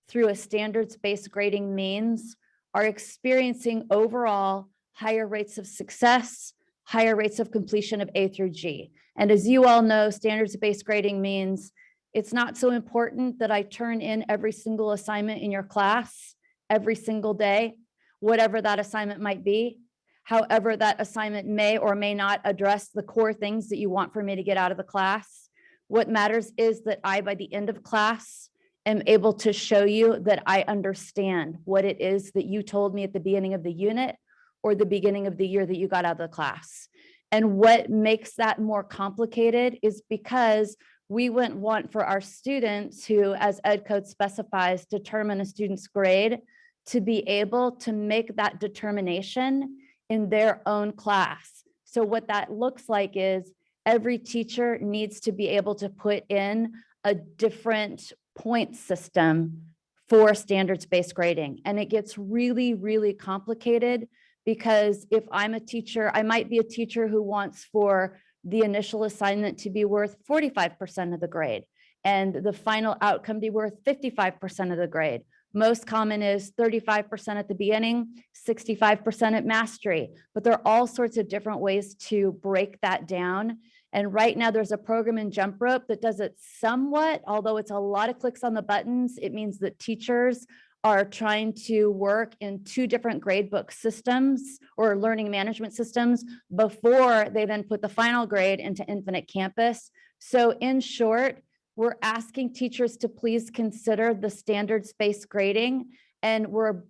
through a standards-based grading means are experiencing overall higher rates of success, higher rates of completion of A through G. And as you all know, standards-based grading means it's not so important that I turn in every single assignment in your class every single day, whatever that assignment might be. However, that assignment may or may not address the core things that you want for me to get out of the class. What matters is that I, by the end of class, am able to show you that I understand what it is that you told me at the beginning of the unit or the beginning of the year that you got out of the class. And what makes that more complicated is because we wouldn't want for our students who, as Ed Code specifies, determine a student's grade to be able to make that determination in their own class. So what that looks like is every teacher needs to be able to put in a different point system for standards-based grading. And it gets really, really complicated because if I'm a teacher, I might be a teacher who wants for the initial assignment to be worth 45% of the grade and the final outcome be worth 55% of the grade. Most common is 35% at the beginning, 65% at mastery, but there are all sorts of different ways to break that down. And right now there's a program in Jump Rope that does it somewhat, although it's a lot of clicks on the buttons. It means that teachers are trying to work in 2 different gradebook systems or learning management systems before they then put the final grade into Infinite Campus. So in short, we're asking teachers to please consider the standards-based grading, and we're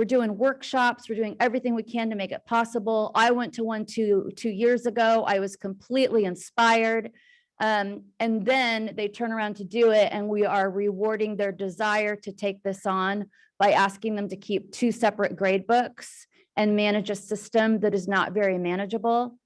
doing workshops, we're doing everything we can to make it possible. I went to one 2 years ago. I was completely inspired. And then they turn around to do it, and we are rewarding their desire to take this on by asking them to keep 2 separate grade books and manage a system that is not very manageable.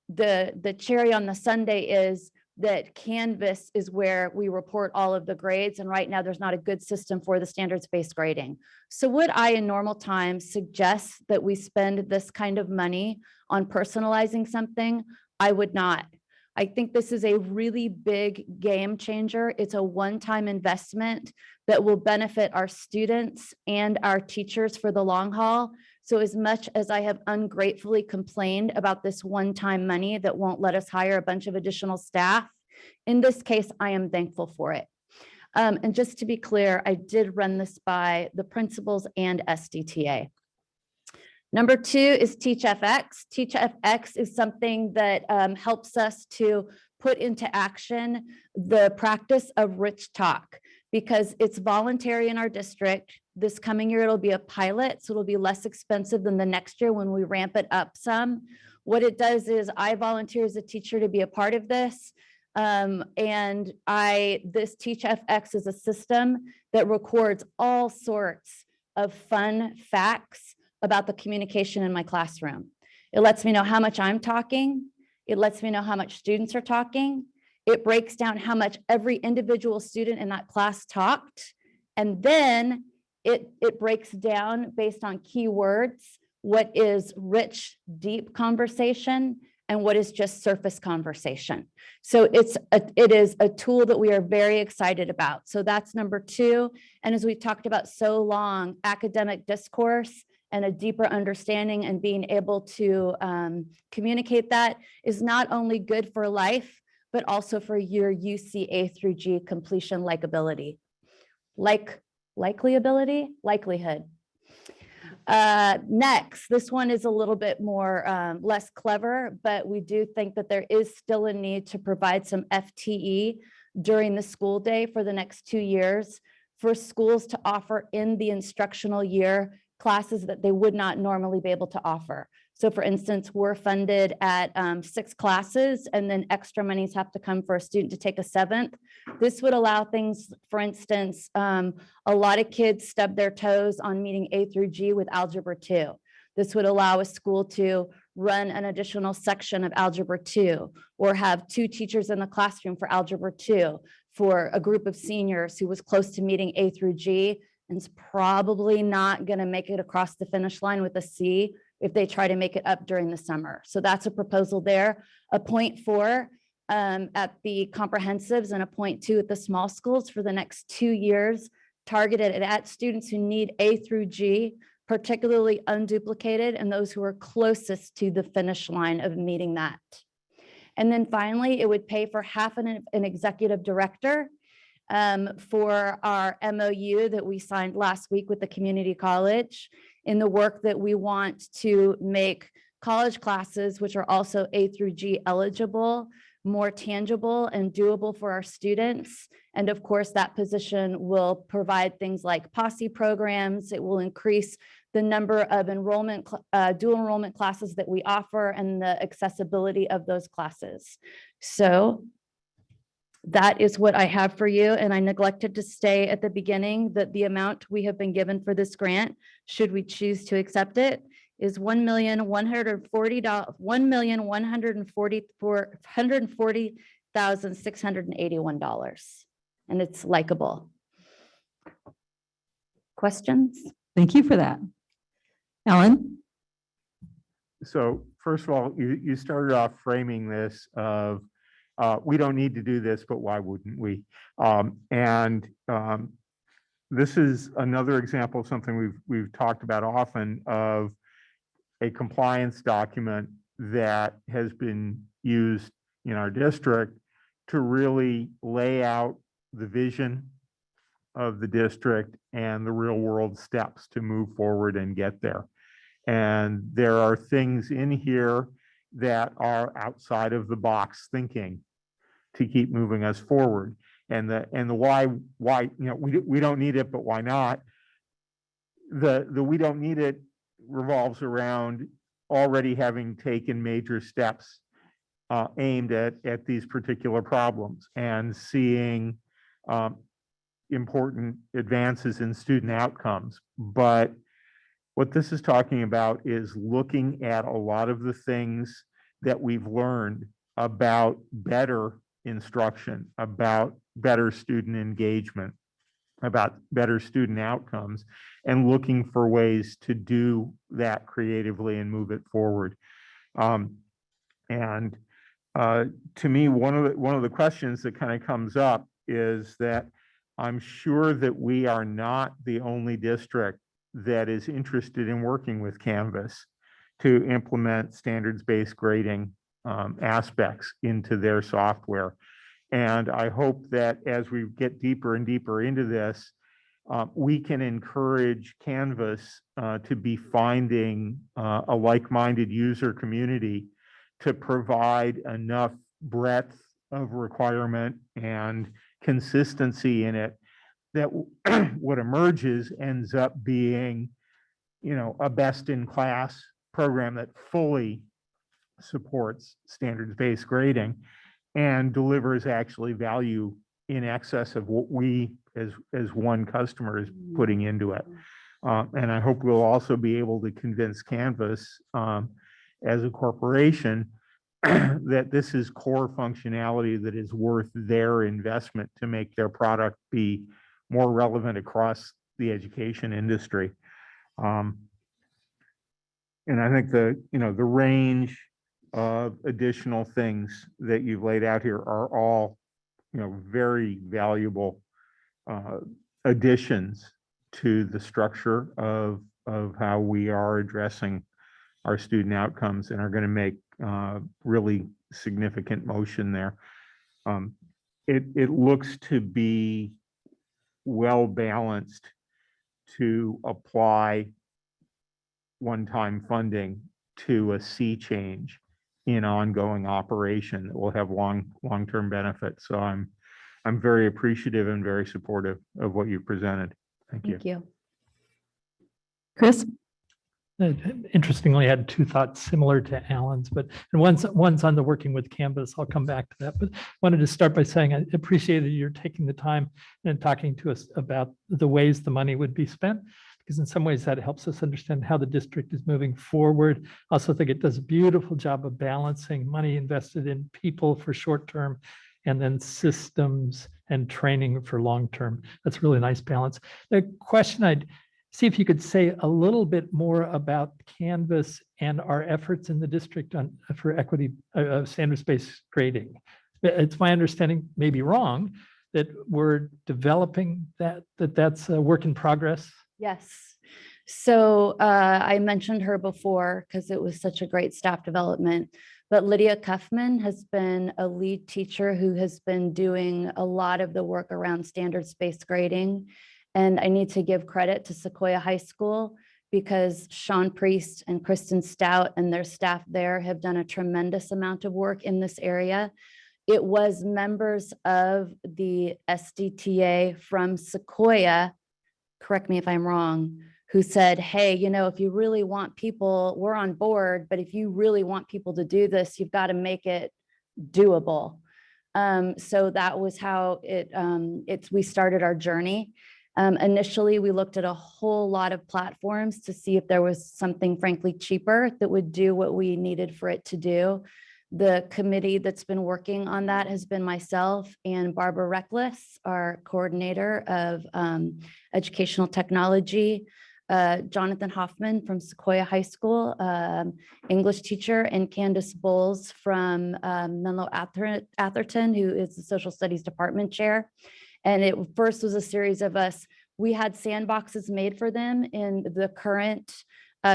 The cherry on the sundae is that Canvas is where we report all of the grades, and right now there's not a good system for the standards-based grading. So would I in normal times suggest that we spend this kind of money on personalizing something? I would not. I think this is a really big game changer. It's a one-time investment that will benefit our students and our teachers for the long haul. So as much as I have ungratefully complained about this one-time money that won't let us hire a bunch of additional staff, in this case, I am thankful for it. And just to be clear, I did run this by the principals and SDTA. Number 2 is TeachFX. TeachFX is something that helps us to put into action the practice of rich talk because it's voluntary in our district. This coming year, it'll be a pilot, so it'll be less expensive than the next year when we ramp it up some. What it does is I volunteer as a teacher to be a part of this. And this TeachFX is a system that records all sorts of fun facts about the communication in my classroom. It lets me know how much I'm talking. It lets me know how much students are talking. It breaks down how much every individual student in that class talked. And then it breaks down based on keywords, what is rich, deep conversation and what is just surface conversation. So it is a tool that we are very excited about. So that's number 2. And as we've talked about so long, academic discourse and a deeper understanding and being able to communicate that is not only good for life, but also for your UC A through G completion likability. Likelihood. Next, this one is a little bit more less clever, but we do think that there is still a need to provide some FTE during the school day for the next 2 years for schools to offer in the instructional year classes that they would not normally be able to offer. So for instance, we're funded at 6 classes and then extra monies have to come for a student to take a 7th. This would allow things, for instance, a lot of kids stub their toes on meeting A through G with Algebra 2. This would allow a school to run an additional section of Algebra 2 or have 2 teachers in the classroom for Algebra 2 for a group of seniors who was close to meeting A through G and is probably not going to make it across the finish line with a C if they try to make it up during the summer. So that's a proposal there. A 0.4 at the comprehensives and a 0.2 at the small schools for the next 2 years, targeted at students who need A through G, particularly unduplicated, and those who are closest to the finish line of meeting that. And then finally, it would pay for half an executive director for our MOU that we signed last week with the community college in the work that we want to make college classes, which are also A through G eligible, more tangible and doable for our students, And of course, that position will provide things like posse programs. It will increase the number of dual enrollment classes that we offer and the accessibility of those classes. So that is what I have for you. And I neglected to say at the beginning that the amount we have been given for this grant, should we choose to accept it, is $1,140,681. And it's likable. Questions? Thank you for that. Ellen? So first of all, you started off framing this of, we don't need to do this, but why wouldn't we? This is another example of something we've talked about often, of a compliance document that has been used in our district to really lay out the vision of the district and the real world steps to move forward and get there. And there are things in here that are outside of the box thinking to keep moving us forward. And the why, we don't need it, but why not? The we don't need it revolves around already having taken major steps aimed at these particular problems and seeing important advances in student outcomes. But what this is talking about is looking at a lot of the things that we've learned about better instruction, about better student engagement, about better student outcomes, and looking for ways to do that creatively and move it forward. To me, one of the questions that kind of comes up is that I'm sure that we are not the only district that is interested in working with Canvas to implement standards-based grading aspects into their software. And I hope that as we get deeper and deeper into this, we can encourage Canvas to be finding a like-minded user community to provide enough breadth of requirement and consistency in it that what emerges ends up being, a best-in-class program that fully supports standards-based grading and delivers actually value in excess of what we as one customer is putting into it. And I hope we'll also be able to convince Canvas as a corporation that this is core functionality that is worth their investment to make their product be more relevant across the education industry. And I think the range of additional things that you've laid out here are all, very valuable additions to the structure of how we are addressing our student outcomes and are going to make really significant motion there. It looks to be well balanced to apply one-time funding to a sea change in ongoing operation that will have long-term benefits. So I'm very appreciative and very supportive of what you presented. Thank you. Thank you. Chris? Interestingly, I had two thoughts similar to Alan's, but one's on the working with Canvas. I'll come back to that, but wanted to start by saying I appreciate that you're taking the time and talking to us about the ways the money would be spent, because in some ways that helps us understand how the district is moving forward. I also think it does a beautiful job of balancing money invested in people for short-term and then systems and training for long-term. That's a really nice balance. The question I'd see if you could say a little bit more about Canvas and our efforts in the district for equity standards-based grading. It's my understanding, maybe wrong, that we're developing that's a work in progress. Yes. So I mentioned her before because it was such a great staff development, but Lydia Kuffman has been a lead teacher who has been doing a lot of the work around standards-based grading. And I need to give credit to Sequoia High School because Sean Priest and Kristen Stout and their staff there have done a tremendous amount of work in this area. it was members of the SDTA from Sequoia, correct me if I'm wrong, who said, hey, you know, if you really want people, we're on board, but if you really want people to do this, you've got to make it doable. So that was how we started our journey. Initially, we looked at a whole lot of platforms to see if there was something frankly cheaper that would do what we needed for it to do. The committee that's been working on that has been myself and Barbara Reckless, our coordinator of educational technology, Jonathan Hoffman from Sequoia High School, English teacher, and Candace Bowles from Menlo Atherton, who is the social studies department chair. And it first was a series of us. We had sandboxes made for them in the current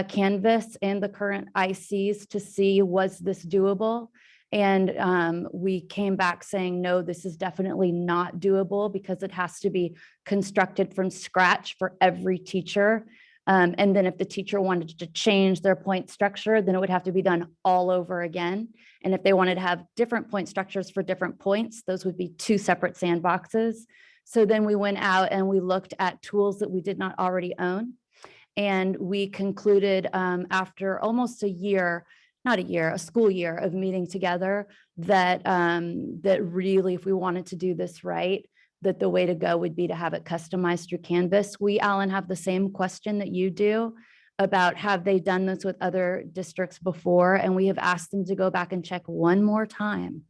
Canvas and the current ICs to see, was this doable? And we came back saying, no, this is definitely not doable because it has to be constructed from scratch for every teacher. And then if the teacher wanted to change their point structure, then it would have to be done all over again. And if they wanted to have different point structures for different points, those would be two separate sandboxes. So then we went out and we looked at tools that we did not already own. And we concluded after almost a year, not a year, a school year of meeting together, that that really, if we wanted to do this right, that the way to go would be to have it customized through Canvas. We, Alan, have the same question that you do about have they done this with other districts before? And we have asked them to go back and check one more time.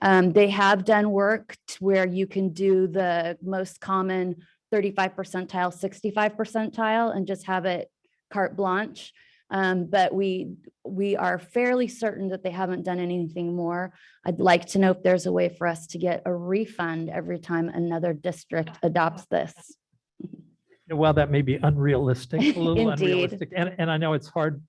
They have done work where you can do the most common 35 percentile, 65 percentile, and just have it carte blanche. But we are fairly certain that they haven't done anything more. I'd like to know if there's a way for us to get a refund every time another district adopts this. While that may be unrealistic, a little Indeed. unrealistic, and I know it's hard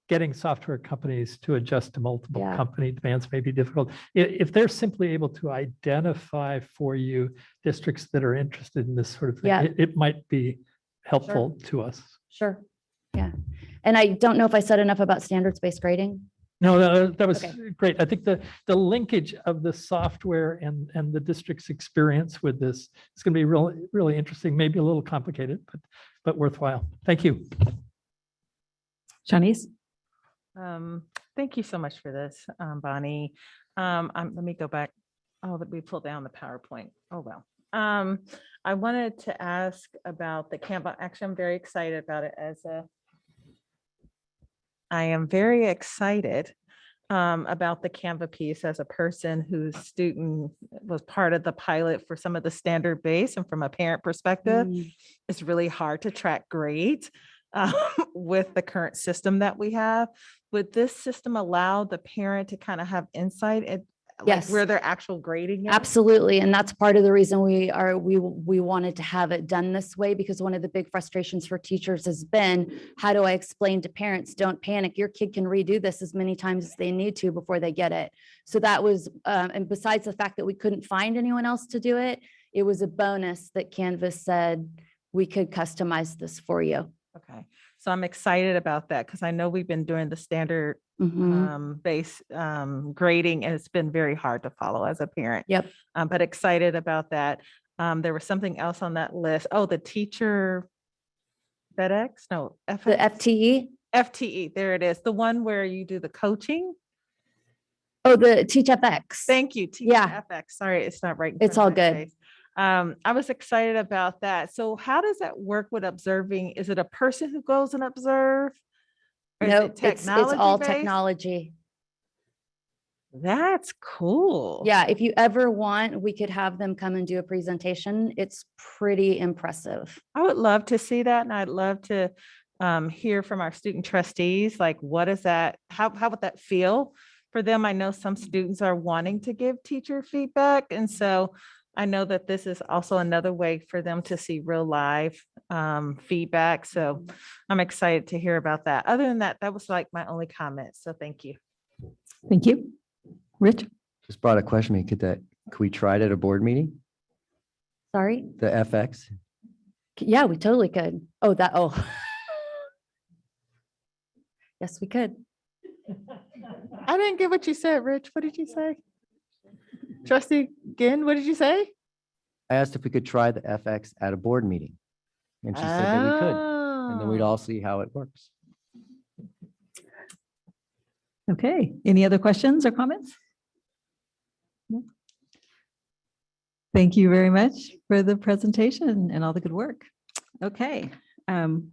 getting software companies to adjust to multiple Yeah. company demands may be difficult. If they're simply able to identify for you districts that are interested in this sort of thing, Yeah. it might be helpful to us. Sure. Yeah. And I don't know if I said enough about standards-based grading. No, that was Okay. great. I think the linkage of the software and the district's experience with this is going to be really, really interesting, maybe a little complicated, but worthwhile. Thank you. Shanice? Thank you so much for this, Bonnie. Let me go back. Oh, that we pulled down the PowerPoint. Oh, well. I wanted to ask about the Canva. Actually, I'm very excited about it I am very excited about the Canva piece as a person whose student was part of the pilot for some of the standard base, and from a parent perspective, it's really hard to track grades with the current system that we have. Would this system allow the parent to kind of have insight at Yes. where their actual grading is? Absolutely. And that's part of the reason we wanted to have it done this way, because one of the big frustrations for teachers has been, how do I explain to parents, don't panic, your kid can redo this as many times as they need to before they get it. So that was, and besides the fact that we couldn't find anyone else to do it, it was a bonus that Canvas said we could customize this for you. Okay, so I'm excited about that because I know we've been doing the standard base grading, and it's been very hard to follow as a parent. Yep. But excited about that. There was something else on that list. Oh, the teacher FedEx? No, The FX? FTE? FTE, there it is. The one where you do the coaching. Oh, the Teach FX. Thank you. Yeah. FX. Sorry, it's not right. in It's front all of my good. face. I was excited about that. So how does that work with observing? Is it a person who goes and observe? Or is No, it it's all technology-based? technology. That's cool. Yeah, if you ever want, we could have them come and do a presentation. It's pretty impressive. I would love to see that, and I'd love to hear from our student trustees, like what is that, how would that feel for them? I know some students are wanting to give teacher feedback, and so I know that this is also another way for them to see real live feedback. So I'm excited to hear about that. Other than that, that was like my only comment. So thank you. Thank you. Rich? Just brought a question. Could we try it at a board meeting? Sorry? The FX? Yeah, we totally could. Oh. Yes, we could. I didn't get what you said, Rich. What did you say? Trustee Ginn, what did you say? I asked if we could try the FX at a board meeting. And she said that we could, and then we'd Oh. all see how it works. Okay, any other questions or comments? No? Thank you very much for the presentation and all the good work. Okay, on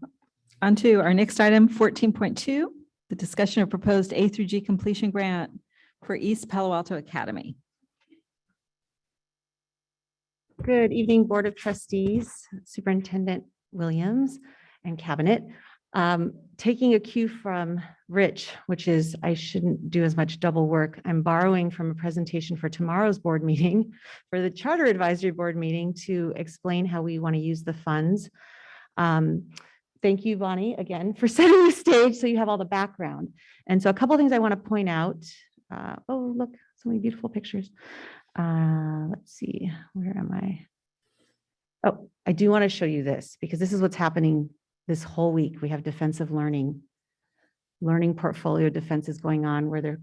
to our next item, 14.2, the discussion of proposed A through G completion grant for East Palo Alto Academy. Good evening, Board of Trustees, Superintendent Williams, and Cabinet. Taking a cue from Rich, which is I shouldn't do as much double work. I'm borrowing from a presentation for tomorrow's board meeting, for the Charter Advisory Board meeting, to explain how we want to use the funds. Thank you, Bonnie, again, for setting the stage so you have all the background. And so a couple of things I want to point out. Oh, look, so many beautiful pictures. Let's see, where am I? Oh, I do want to show you this because this is what's happening this whole week. We have defensive learning portfolio defense is going on where they're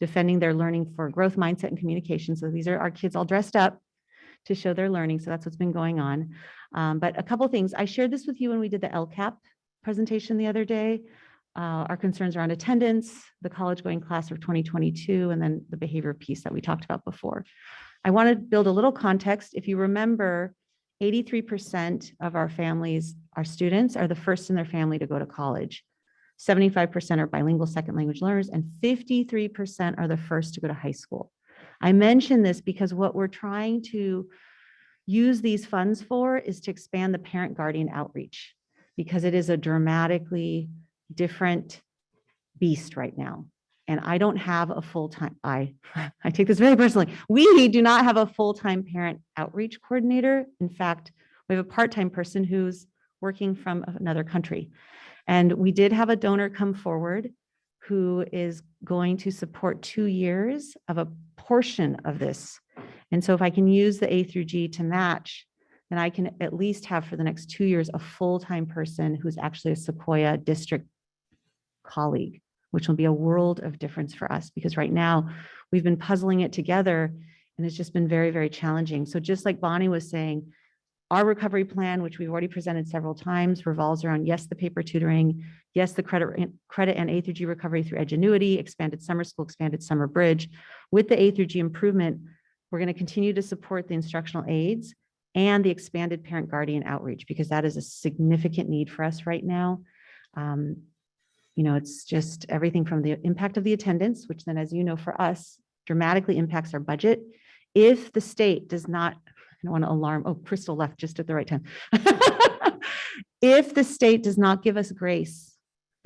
defending their learning for growth mindset and communication. So these are our kids all dressed up to show their learning. So that's what's been going on. But a couple of things, I shared this with you when we did the LCAP presentation the other day. Our concerns around attendance, the college going class of 2022, and then the behavior piece that we talked about before. I want to build a little context. If you remember, 83% of our families, our students, are the first in their family to go to college. 75% are bilingual second language learners, and 53% are the first to go to high school. I mention this because what we're trying to use these funds for is to expand the parent guardian outreach, because it is a dramatically different beast right now. And I don't have a full-time, I take this very personally. We do not have a full-time parent outreach coordinator. In fact, we have a part-time person who's working from another country. And we did have a donor come forward who is going to support 2 years of a portion of this. And so if I can use the A through G to match, then I can at least have for the next 2 years a full-time person who's actually a Sequoia district colleague, which will be a world of difference for us, because right now we've been puzzling it together and it's just been very, very challenging. So just like Bonnie was saying, our recovery plan, which we've already presented several times, revolves around, yes, the paper tutoring, yes, the credit and A through G recovery through Edgenuity, expanded summer school, expanded summer bridge. With the A through G improvement, we're going to continue to support the instructional aides and the expanded parent guardian outreach, because that is a significant need for us right now. You know, it's just everything from the impact of the attendance, which then, as you know, for us, dramatically impacts our budget. If the state does not, I don't want to alarm, oh, Crystal left just at the right time. If the state does not give us grace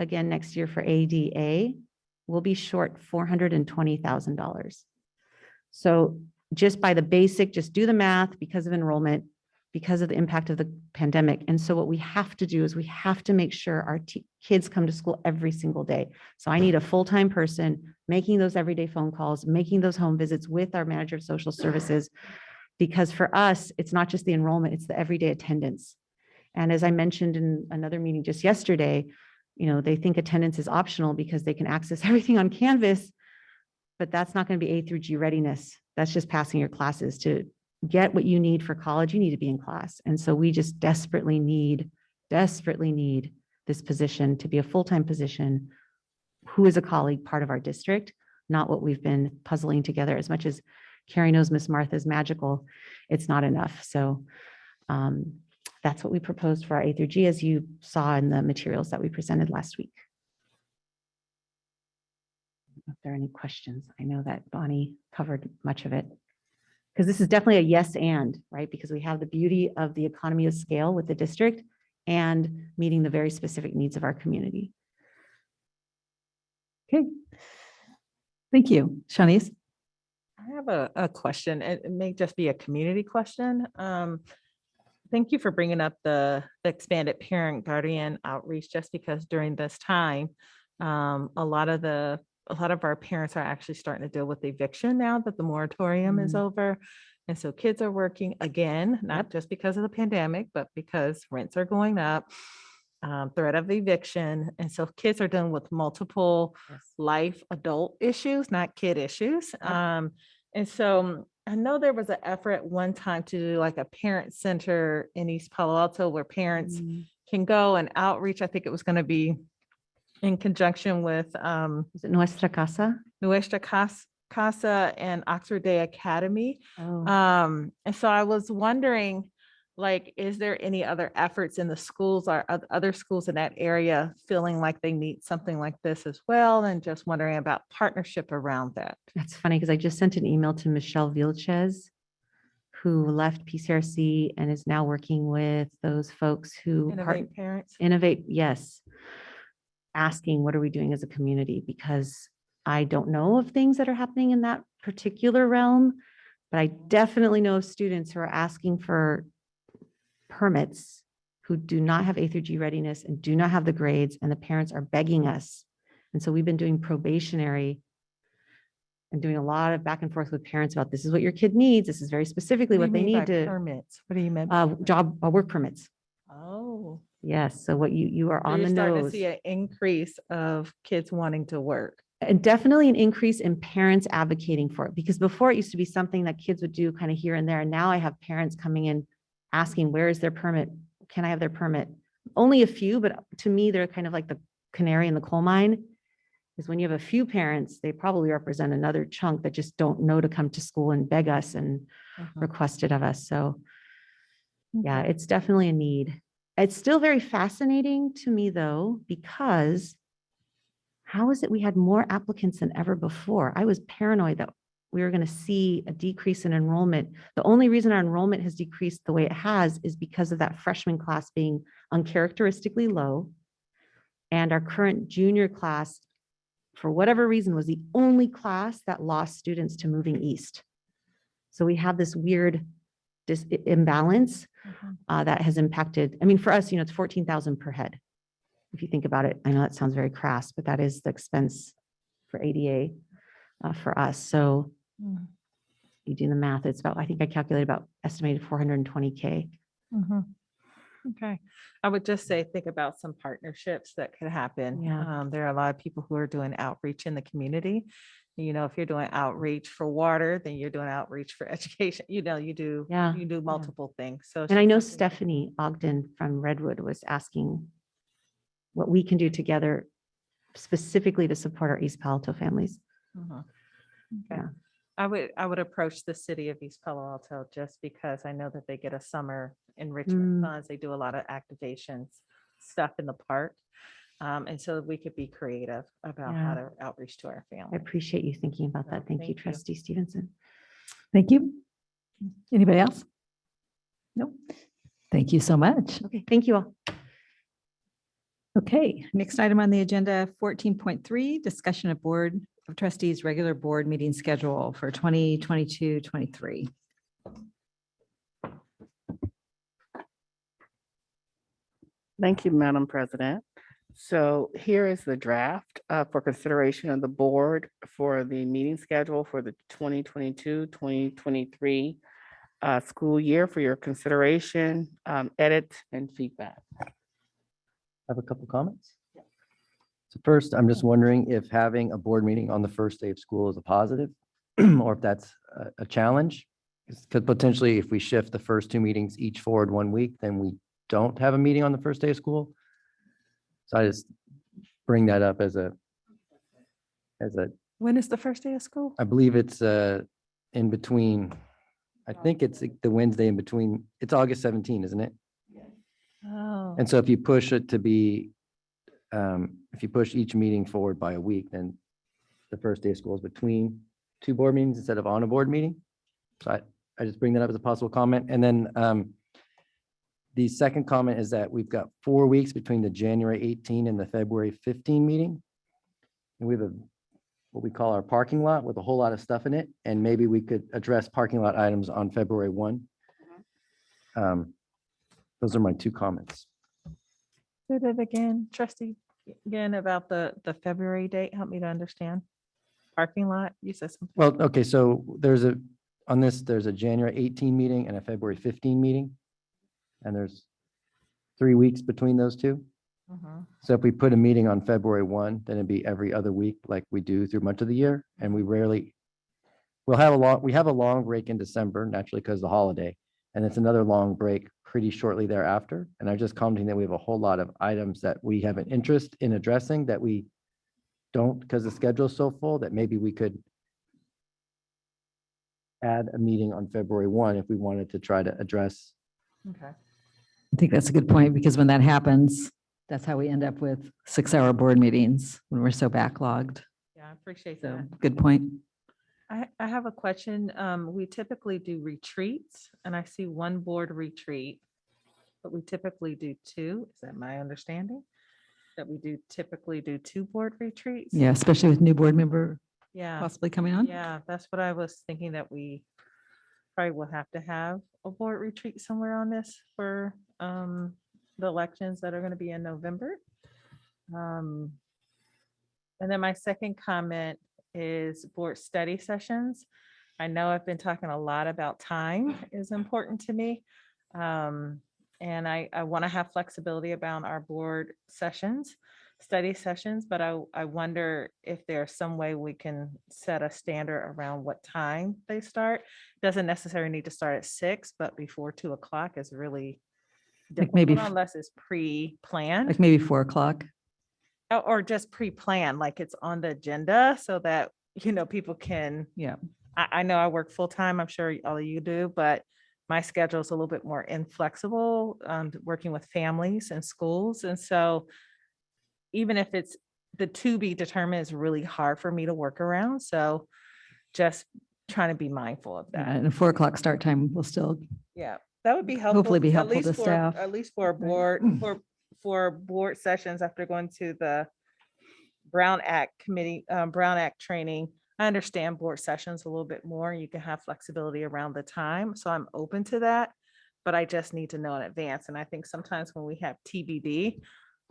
again next year for ADA, we'll be short $420,000. So just by the basic, just do the math because of enrollment, because of the impact of the pandemic. And so what we have to do is we have to make sure our kids come to school every single day. So I need a full-time person making those everyday phone calls, making those home visits with our manager of social services, because for us, it's not just the enrollment, it's the everyday attendance. And as I mentioned in another meeting just yesterday, you know, they think attendance is optional because they can access everything on Canvas, but that's not going to be A through G readiness. That's just passing your classes. To get what you need for college, you need to be in class. And so we just desperately need this position to be a full-time position who is a colleague, part of our district, not what we've been puzzling together. As much as Carrie knows Miss Martha's magical, it's not enough. So that's what we proposed for our A through G, as you saw in the materials that we presented last week. If there are any questions, I know that Bonnie covered much of it, because this is definitely a yes and, right? Because we have the beauty of the economy of scale with the district and meeting the very specific needs of our community. Okay. Thank you. Shanice? I have a question. It may just be a community question. Thank you for bringing up the expanded parent guardian outreach, just because during this time, a lot of our parents are actually starting to deal with eviction now that the moratorium is over. And so kids are working again, not just because of the pandemic, but because rents are going up, threat of eviction. And so kids are dealing with multiple life adult issues, not kid issues. And so I know there was an effort at one time to do like a parent center in East Palo Alto where parents can go and outreach. I think it was going to be in conjunction with Is it Nuestra Casa? Nuestra Casa and Oxford Day Academy. Oh, And so I was wondering, like, is there any other efforts in the schools or other schools in that area feeling like they need something like this as well? And just wondering about partnership around that. that's funny because I just sent an email to Michelle Vilches, who left PCRC and is now working with those folks who Innovate Parents. innovate. Yes. Asking, what are we doing as a community? Because I don't know of things that are happening in that particular realm, but I definitely know of students who are asking for permits who do not have A through G readiness and do not have the grades, and the parents are begging us. And so we've been doing probationary and doing a lot of back and forth with parents about this is what your kid needs. This is very specifically what they need to Permits. What do you mean? work permits. Oh. Yes. So what you are So on you're the starting to nose. see an increase of kids wanting to work. And definitely an increase in parents advocating for it, because before it used to be something that kids would do kind of here and there. And now I have parents coming in asking, where is their permit? Can I have their permit? Only a few, but to me, they're kind of like the canary in the coal mine. Is when you have a few parents, they probably represent another chunk that just don't know to come to school and beg us and request it of us. So yeah, it's definitely a need. It's still very fascinating to me though, because how is it we had more applicants than ever before? I was paranoid that we were going to see a decrease in enrollment. The only reason our enrollment has decreased the way it has is because of that freshman class being uncharacteristically low. And our current junior class, for whatever reason, was the only class that lost students to moving east. So we have this weird imbalance that has impacted. I mean, for us, it's 14,000 per head. If you think about it, I know that sounds very crass, but that is the expense for ADA for us. So you do the math, it's about, I think I calculated about estimated 420K. Okay. I would just say, think about some partnerships that could happen. Yeah. There are a lot of people who are doing outreach in the community. If you're doing outreach for water, then you're doing outreach for education. You do multiple things. So, And I know Stephanie Ogden from Redwood was asking what we can do together specifically to support our East Palo Alto families. Okay. Yeah. I would approach the city of East Palo Alto just because I know that they get a summer enrichment funds. They do a lot of activations, stuff in the park. And so we could be creative about how to outreach to our I family. appreciate you thinking about that. Thank you, thank you. Trustee Stevenson. Thank you. Anybody else? No. Thank you so much. Okay, thank you all. Okay, next item on the agenda, 14.3, discussion of Board of Trustees regular board meeting schedule for 2022-23. Thank you, Madam President. So here is the draft for consideration of the board for the meeting schedule for the 2022-2023 school year for your consideration, edit, and feedback. I have a couple comments. So first, I'm just wondering if having a board meeting on the first day of school is a positive or if that's a challenge. Because potentially if we shift the first two meetings each forward 1 week, then we don't have a meeting on the first day of school. So I just bring that up as a, When is the first day of school? I believe it's in between, I think it's the Wednesday in between, it's August 17, isn't it? Oh. And so if you push it to be, if you push each meeting forward by a week, then the first day of school is between two board meetings instead of on a board meeting. So I just bring that up as a possible comment. And then the second comment is that we've got 4 weeks between the January 18 and the February 15 meeting. And we have what we call our parking lot with a whole lot of stuff in it. And maybe we could address parking lot items on February 1. Those are my two comments. Say that again, trustee, again about the February date. Help me to understand. Parking lot, you said something. Well, okay, so there's a January 18 meeting and a February 15 meeting. And there's 3 weeks between those two. So if we put a meeting on February 1, then it'd be every other week like we do through much of the year. And we rarely we have a long break in December, naturally because of the holiday. And it's another long break pretty shortly thereafter. And I'm just commenting that we have a whole lot of items that we have an interest in addressing that we don't, because the schedule is so full, that maybe we could add a meeting on February 1 if we wanted to try to address. Okay. I think that's a good point, because when that happens, that's how we end up with 6-hour board meetings when we're so backlogged. Yeah, I appreciate So that. good point. I have a question. We typically do retreats, and I see one board retreat, but we typically do two. Is that my understanding? That we do typically do 2 board retreats? Yeah, especially with new board member Yeah, possibly coming on. yeah, that's what I was thinking, that we probably will have to have a board retreat somewhere on this for the elections that are going to be in November. And then my second comment is board study sessions. I know I've been talking a lot about time is important to me. And I want to have flexibility about our board sessions, study sessions, but I wonder if there's some way we can set a standard around what time they start. Doesn't necessarily need to start at 6, but before 2 o'clock is really Like maybe difficult unless it's pre-planned. Like maybe 4 o'clock. Or just pre-planned, like it's on the agenda so that, people can, Yeah. I know I work full-time, I'm sure all of you do, but my schedule is a little bit more inflexible, working with families and schools. And so even if it's the to be determined, is really hard for me to work around. So just trying to be mindful of Yeah, that. and a 4 o'clock start time will still, Yeah, that would be helpful. Hopefully be at helpful least to for- staff. At least for a board, for board sessions after going to the Brown Act committee, Brown Act training. I understand board sessions a little bit more. You can have flexibility around the time. So I'm open to that, but I just need to know in advance. And I think sometimes when we have TBD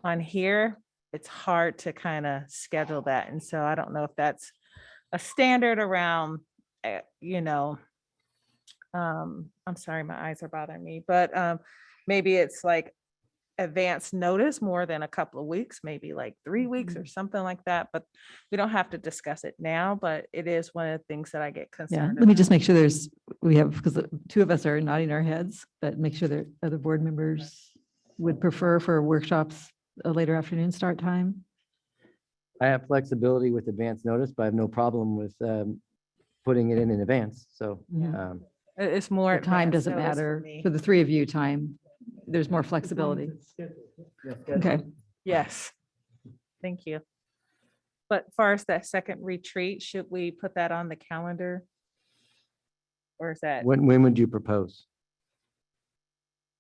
on here, it's hard to kind of schedule that. And so I don't know if that's a standard around, I'm sorry, my eyes are bothering me, but maybe it's like advance notice more than a couple of weeks, maybe like 3 weeks or something like that. But we don't have to discuss it now, but it is one of the things that I get yeah. concerned Let me about. just make sure we have, because the 2 of us are nodding our heads, but make sure that other board members would prefer for workshops a later afternoon start time. I have flexibility with advance notice, but I have no problem with putting it in advance. So Yeah. It's more. The time advance doesn't notice matter me. for the 3 of you time. There's more flexibility. Okay. Yes. Thank you. But far as that second retreat, should we put that on the calendar? Or is that? when would you propose?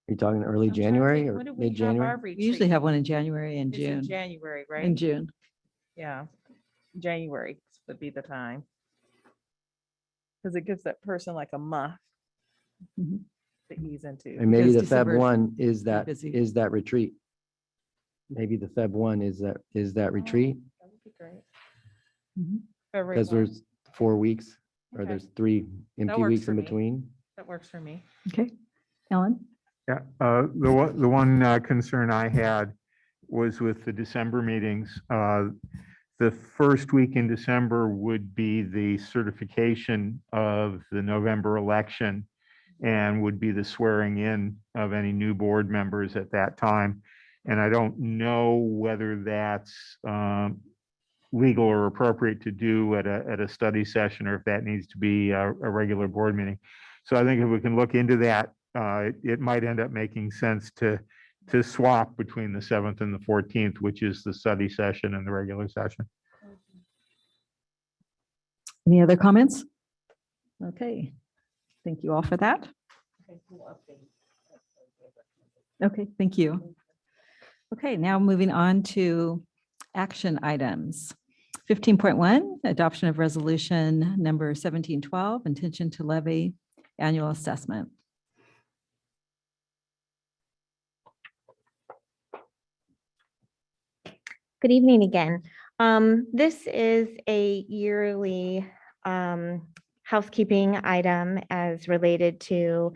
Are you talking early I'm trying to January think, or when do we have our mid-January? We usually retreat? have one in January and It's in June. January, right? In June. Yeah, January would be the time. Because it gives that person like a month Mhm. to ease into. And maybe Because the Feb December's 1 is pretty that, busy. is that retreat. Maybe the Feb 1 is that retreat, That would be great. Mhm. February because 1. there's 4 weeks or Okay. there's 3 empty works weeks for in me. between. That works for me. Okay. Ellen? Yeah, the one concern I had was with the December meetings. The first week in December would be the certification of the November election and would be the swearing in of any new board members at that time. And I don't know whether that's legal or appropriate to do at a study session, or if that needs to be a regular board meeting. So I think if we can look into that, it might end up making sense to swap between the 7th and the 14th, which is the study session and the regular session. Any other comments? Okay. Thank you all for that. Okay, thank you. Okay, now moving on to action items. 15.1, adoption of resolution number 1712, intention to levy annual assessment. Good evening again. This is a yearly housekeeping item as related to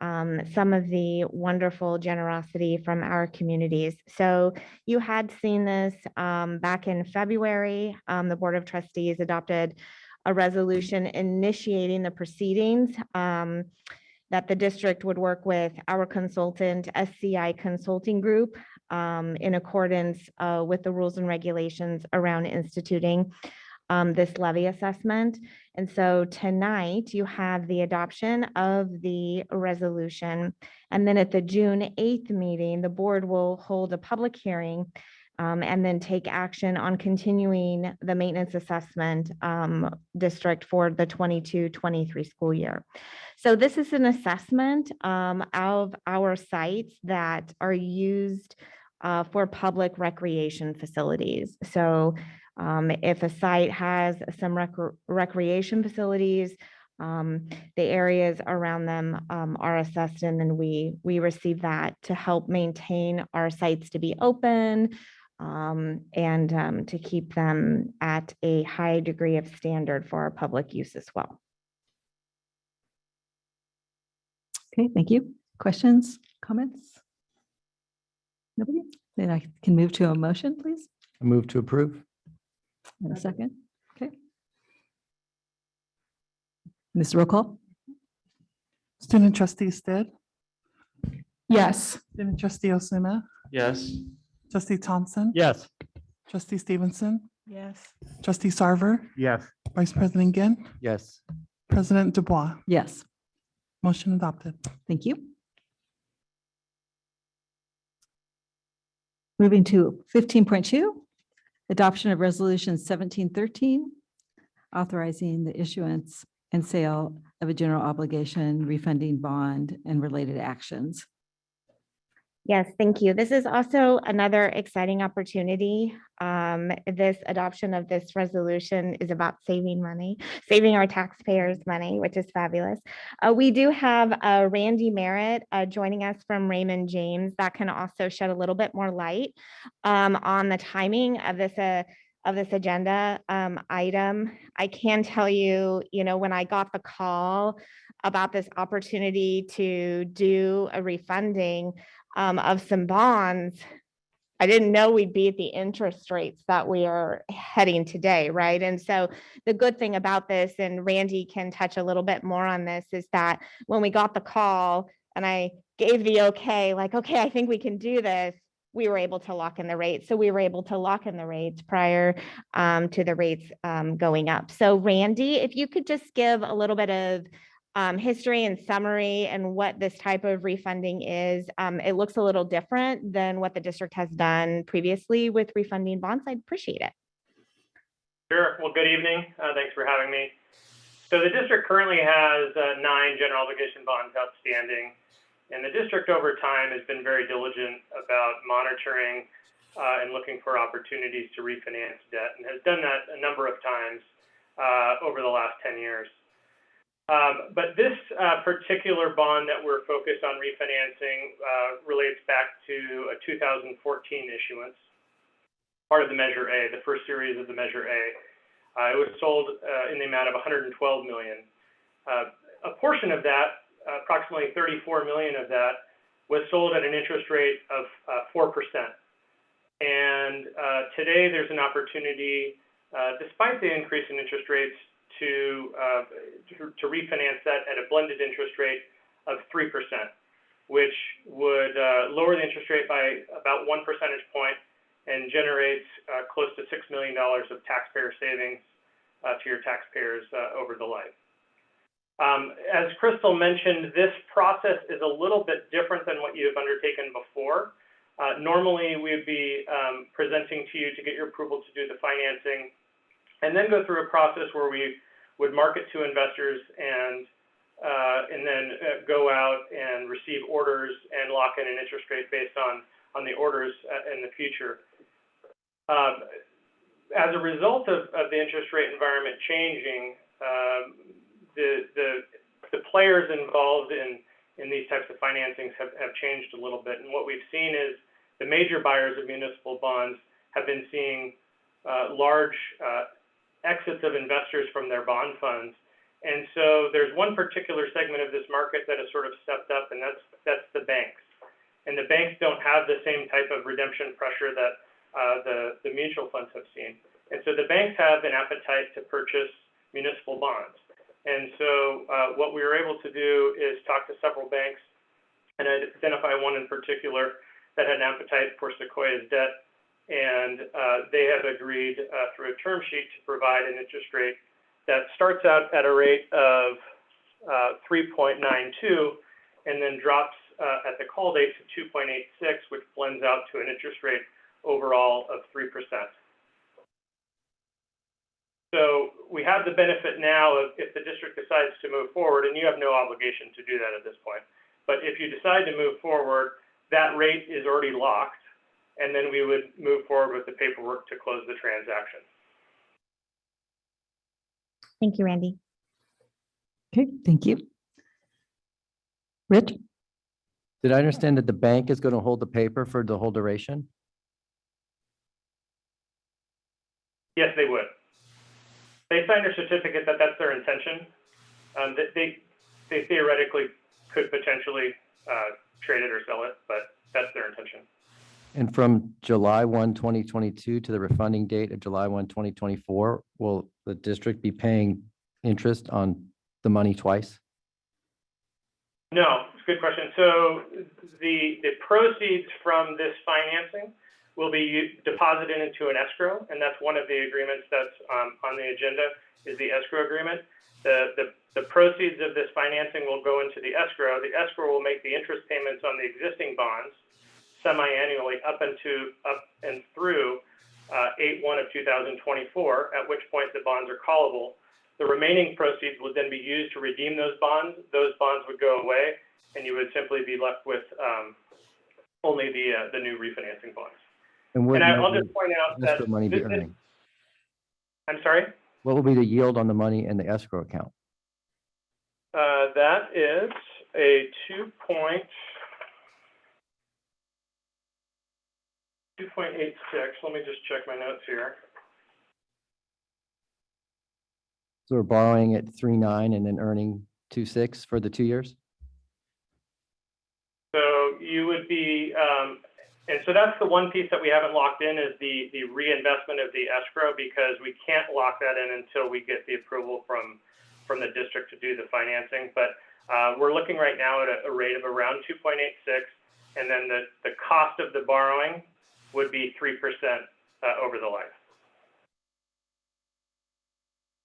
some of the wonderful generosity from our communities. So you had seen this back in February. The Board of Trustees adopted a resolution initiating the proceedings, that the district would work with our consultant, SCI Consulting Group, in accordance with the rules and regulations around instituting this levy assessment. And so tonight you have the adoption of the resolution. And then at the June 8th meeting, the board will hold a public hearing and then take action on continuing the maintenance assessment district for the 22-23 school year. So this is an assessment of our sites that are used for public recreation facilities. So if a site has some recreation facilities, the areas around them are assessed, and then we receive that to help maintain our sites to be open and to keep them at a high degree of standard for our public use as well. Okay, thank you. Questions, comments? Nobody? Then I can move to a motion, please. I move to approve. In a second. Okay. Ms. Roll call? Student trustee Stead, Yes. student trustee Osuna, Yes. trustee Thompson, Yes. trustee Stevenson, Yes. trustee Sarver, Yes. vice president Ginn, Yes. president Dubois. Yes, Motion adopted. thank you. Moving to 15.2, adoption of resolution 1713, authorizing the issuance and sale of a general obligation refunding bond and related actions. Yes, thank you. This is also another exciting opportunity. This adoption of this resolution is about saving money, saving our taxpayers money, which is fabulous. We do have Randy Merritt joining us from Raymond James. That can also shed a little bit more light on the timing of this agenda item. I can tell you, when I got the call about this opportunity to do a refunding of some bonds, I didn't know we'd be at the interest rates that we are heading today, right? And so the good thing about this, and Randy can touch a little bit more on this, is that when we got the call and I gave the okay, I think we can do this, we were able to lock in the rates. So we were able to lock in the rates prior to the rates going up. So Randy, if you could just give a little bit of history and summary and what this type of refunding is. It looks a little different than what the district has done previously with refunding bonds. I'd appreciate it. Sure. Well, good evening. Thanks for having me. So the district currently has 9 general obligation bonds outstanding, and the district over time has been very diligent about monitoring and looking for opportunities to refinance debt, and has done that a number of times over the last 10 years. But this particular bond that we're focused on refinancing relates back to a 2014 issuance, part of the Measure A, the first series of the Measure A. It was sold in the amount of $112 million. A portion of that, approximately $34 million of that, was sold at an interest rate of 4%. And today there's an opportunity, despite the increase in interest rates, to refinance that at a blended interest rate of 3%, which would lower the interest rate by about 1 percentage point and generates close to $6 million of taxpayer savings to your taxpayers over the life. As Crystal mentioned, this process is a little bit different than what you've undertaken before. Normally, we would be presenting to you to get your approval to do the financing, and then go through a process where we would market to investors and then go out and receive orders and lock in an interest rate based on the orders in the future. As a result of the interest rate environment changing, the players involved in these types of financings have changed a little bit. And what we've seen is the major buyers of municipal bonds have been seeing large exits of investors from their bond funds. And so there's one particular segment of this market that has sort of stepped up, and that's the banks. And the banks don't have the same type of redemption pressure that the mutual funds have seen. And so the banks have an appetite to purchase municipal bonds. And so what we were able to do is talk to several banks and identify one in particular that had an appetite for Sequoia's debt. And they have agreed through a term sheet to provide an interest rate that starts out at a rate of 3.92 and then drops at the call date to 2.86, which blends out to an interest rate overall of 3%. So we have the benefit now of if the district decides to move forward, and you have no obligation to do that at this point, but if you decide to move forward, that rate is already locked, and then we would move forward with the paperwork to close the transaction. Thank you, Randy. Okay, thank you. Rich? Did I understand that the bank is going to hold the paper for the whole duration? Yes, they would. They signed a certificate that that's their intention. That they theoretically could potentially trade it or sell it, but that's their intention. And from July 1, 2022 to the refunding date of July 1, 2024, will the district be paying interest on the money twice? No, it's a good question. So the proceeds from this financing will be deposited into an escrow, and that's one of the agreements that's on the agenda is the escrow agreement. The proceeds of this financing will go into the escrow. The escrow will make the interest payments on the existing bonds semi-annually up and through 8/1 of 2024, at which point the bonds are callable. The remaining proceeds would then be used to redeem those bonds. Those bonds would go away, and you would simply be left with only the new refinancing bonds. And what And will I'll just point out that escrow money be earning? I'm sorry? What will be the yield on the money in the escrow account? That is a 2.86. Let me just check my notes here. So we're borrowing at 3.9 and then earning 2.6 for the 2 years? So you would be, and so that's the one piece that we haven't locked in is the reinvestment of the escrow, because we can't lock that in until we get the approval from the district to do the financing. But we're looking right now at a rate of around 2.86, and then the cost of the borrowing would be 3% over the life.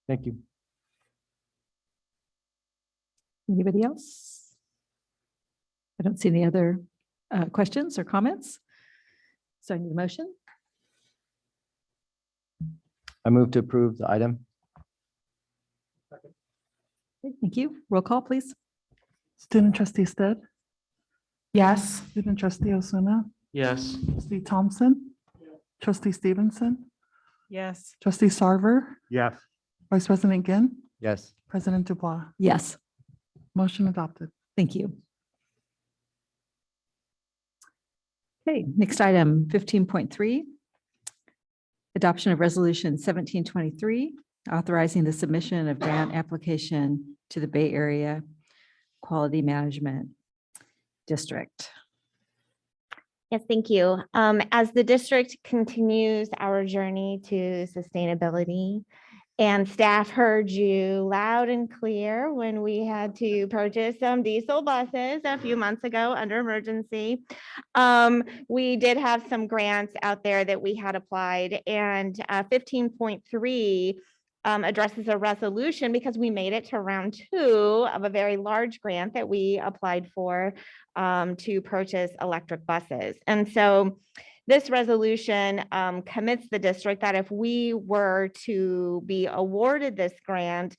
Thank you. Anybody else? I don't see any other questions or comments. So I need a motion. I move to approve the item. Okay, thank you. Roll call, please. Student trustee Stead, Yes. student trustee Osuna, Yes. trustee Thompson, trustee Stevenson, Yes. trustee Sarver, Yes. vice president Ginn, Yes. president Dubois. Yes, Motion adopted. thank you. Okay, next item, 15.3. Adoption of resolution 1723, authorizing the submission of grant application to the Bay Area Quality Management District. Yes, thank you. As the district continues our journey to sustainability, and staff heard you loud and clear when we had to purchase some diesel buses a few months ago under emergency. We did have some grants out there that we had applied, and 15.3 addresses a resolution because we made it to round 2 of a very large grant that we applied for to purchase electric buses. And so this resolution commits the district that if we were to be awarded this grant,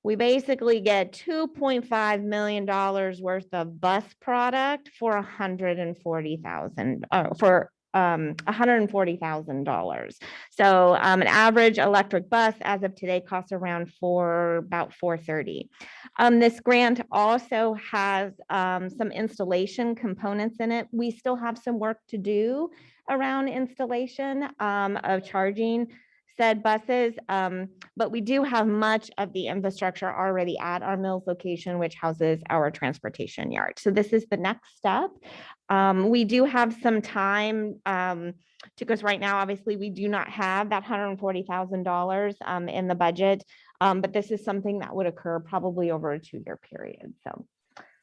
we basically get $2.5 million worth of bus product for $140,000. So an average electric bus as of today costs around about $430,000. This grant also has some installation components in it. We still have some work to do around installation of charging said buses, but we do have much of the infrastructure already at our Mills location, which houses our transportation yard. So this is the next step. We do have some time because right now, obviously, we do not have that $140,000 in the budget, but this is something that would occur probably over a 2-year period. So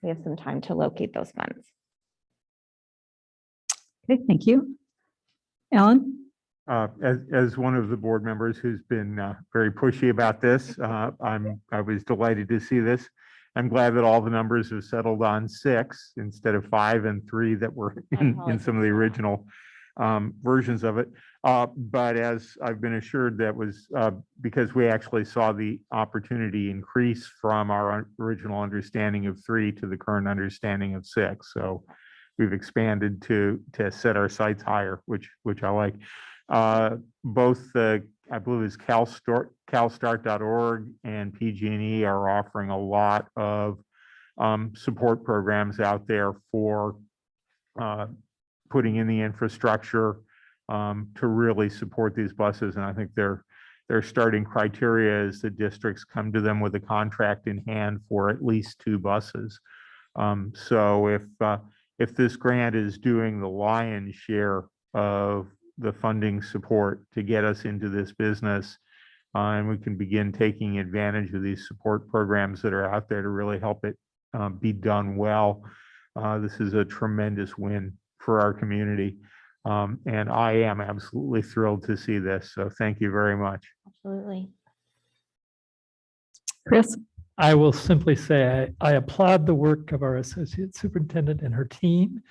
we have some time to locate those funds. Okay, thank you. Alan? As one of the board members who's been very pushy about this, I was delighted to see this. I'm glad that all the numbers have settled on 6 instead of 5 and 3 that were in some of the original versions of it. But as I've been assured, that was because we actually saw the opportunity increase from our original understanding of 3 to the current understanding of 6. So we've expanded to set our sights higher, which I like. Both I believe it's CalStart.org and PG&E are offering a lot of support programs out there for putting in the infrastructure to really support these buses. And I think their starting criteria is that districts come to them with a contract in hand for at least 2 buses. So if this grant is doing the lion's share of the funding support to get us into this business, and we can begin taking advantage of these support programs that are out there to really help it be done well. This is a tremendous win for our community. And I am absolutely thrilled to see this. So thank you very much. Absolutely. Chris? I will simply say I applaud the work of our associate superintendent and her team,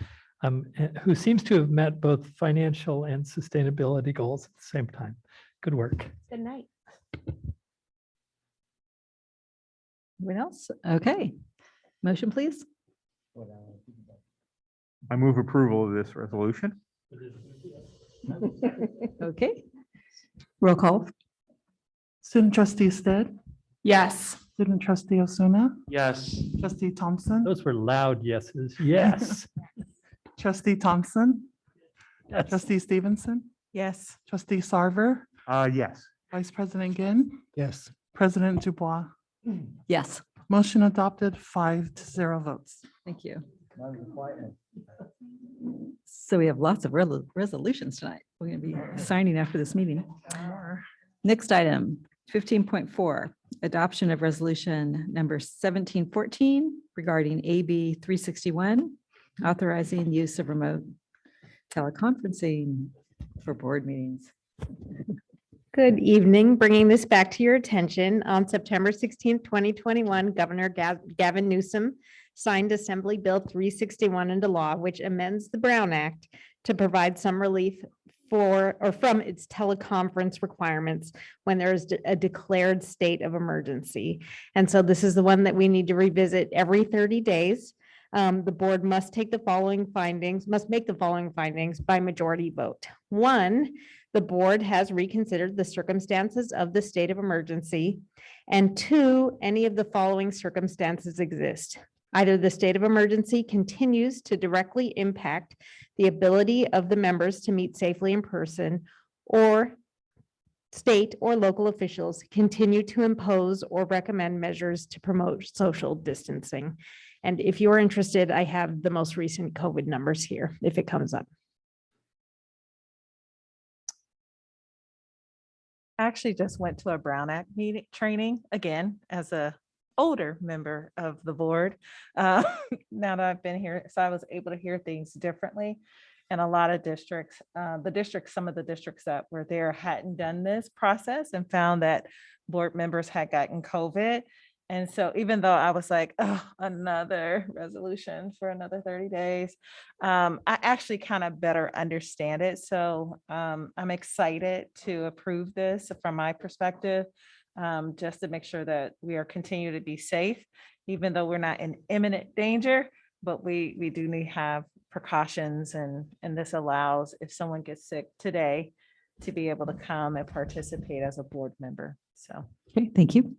who seems to have met both financial and sustainability goals at the same time. Good work. Good night. Anyone else? Okay. Motion, please. I move approval of this resolution. Okay. Roll call. Student trustee Stead, Yes. student trustee Osuna, Yes. trustee Thompson, Those were loud yeses. Yes. trustee Thompson, Yes. trustee Stevenson, Yes. trustee Sarver, Yes. vice president Ginn, Yes. president Dubois. Yes. Motion adopted, 5-0 votes. Thank you. So we have lots of resolutions tonight. We're going to be signing after this meeting. Next item, 15.4, adoption of resolution number 1714 regarding AB 361, authorizing use of remote teleconferencing for board meetings. Good evening. Bringing this back to your attention, on September 16th, 2021, Governor Gavin Newsom signed Assembly Bill 361 into law, which amends the Brown Act to provide some relief from its teleconference requirements when there is a declared state of emergency. And so this is the one that we need to revisit every 30 days. The board must make the following findings by majority vote. 1, the board has reconsidered the circumstances of the state of emergency. And 2, any of the following circumstances exist. Either the state of emergency continues to directly impact the ability of the members to meet safely in person, or state or local officials continue to impose or recommend measures to promote social distancing. And if you're interested, I have the most recent COVID numbers here, if it comes up. I actually just went to a Brown Act meeting training again as a older member of the board. Now that I've been here, so I was able to hear things differently. And a lot of districts, some of the districts that were there hadn't done this process and found that board members had gotten COVID. And so even though I was like, oh, another resolution for another 30 days, I actually kind of better understand it. So I'm excited to approve this from my perspective, just to make sure that we are continuing to be safe, even though we're not in imminent danger, but we do need to have precautions, and this allows, if someone gets sick today, to be able to come and participate as a board member. So. Okay, thank you.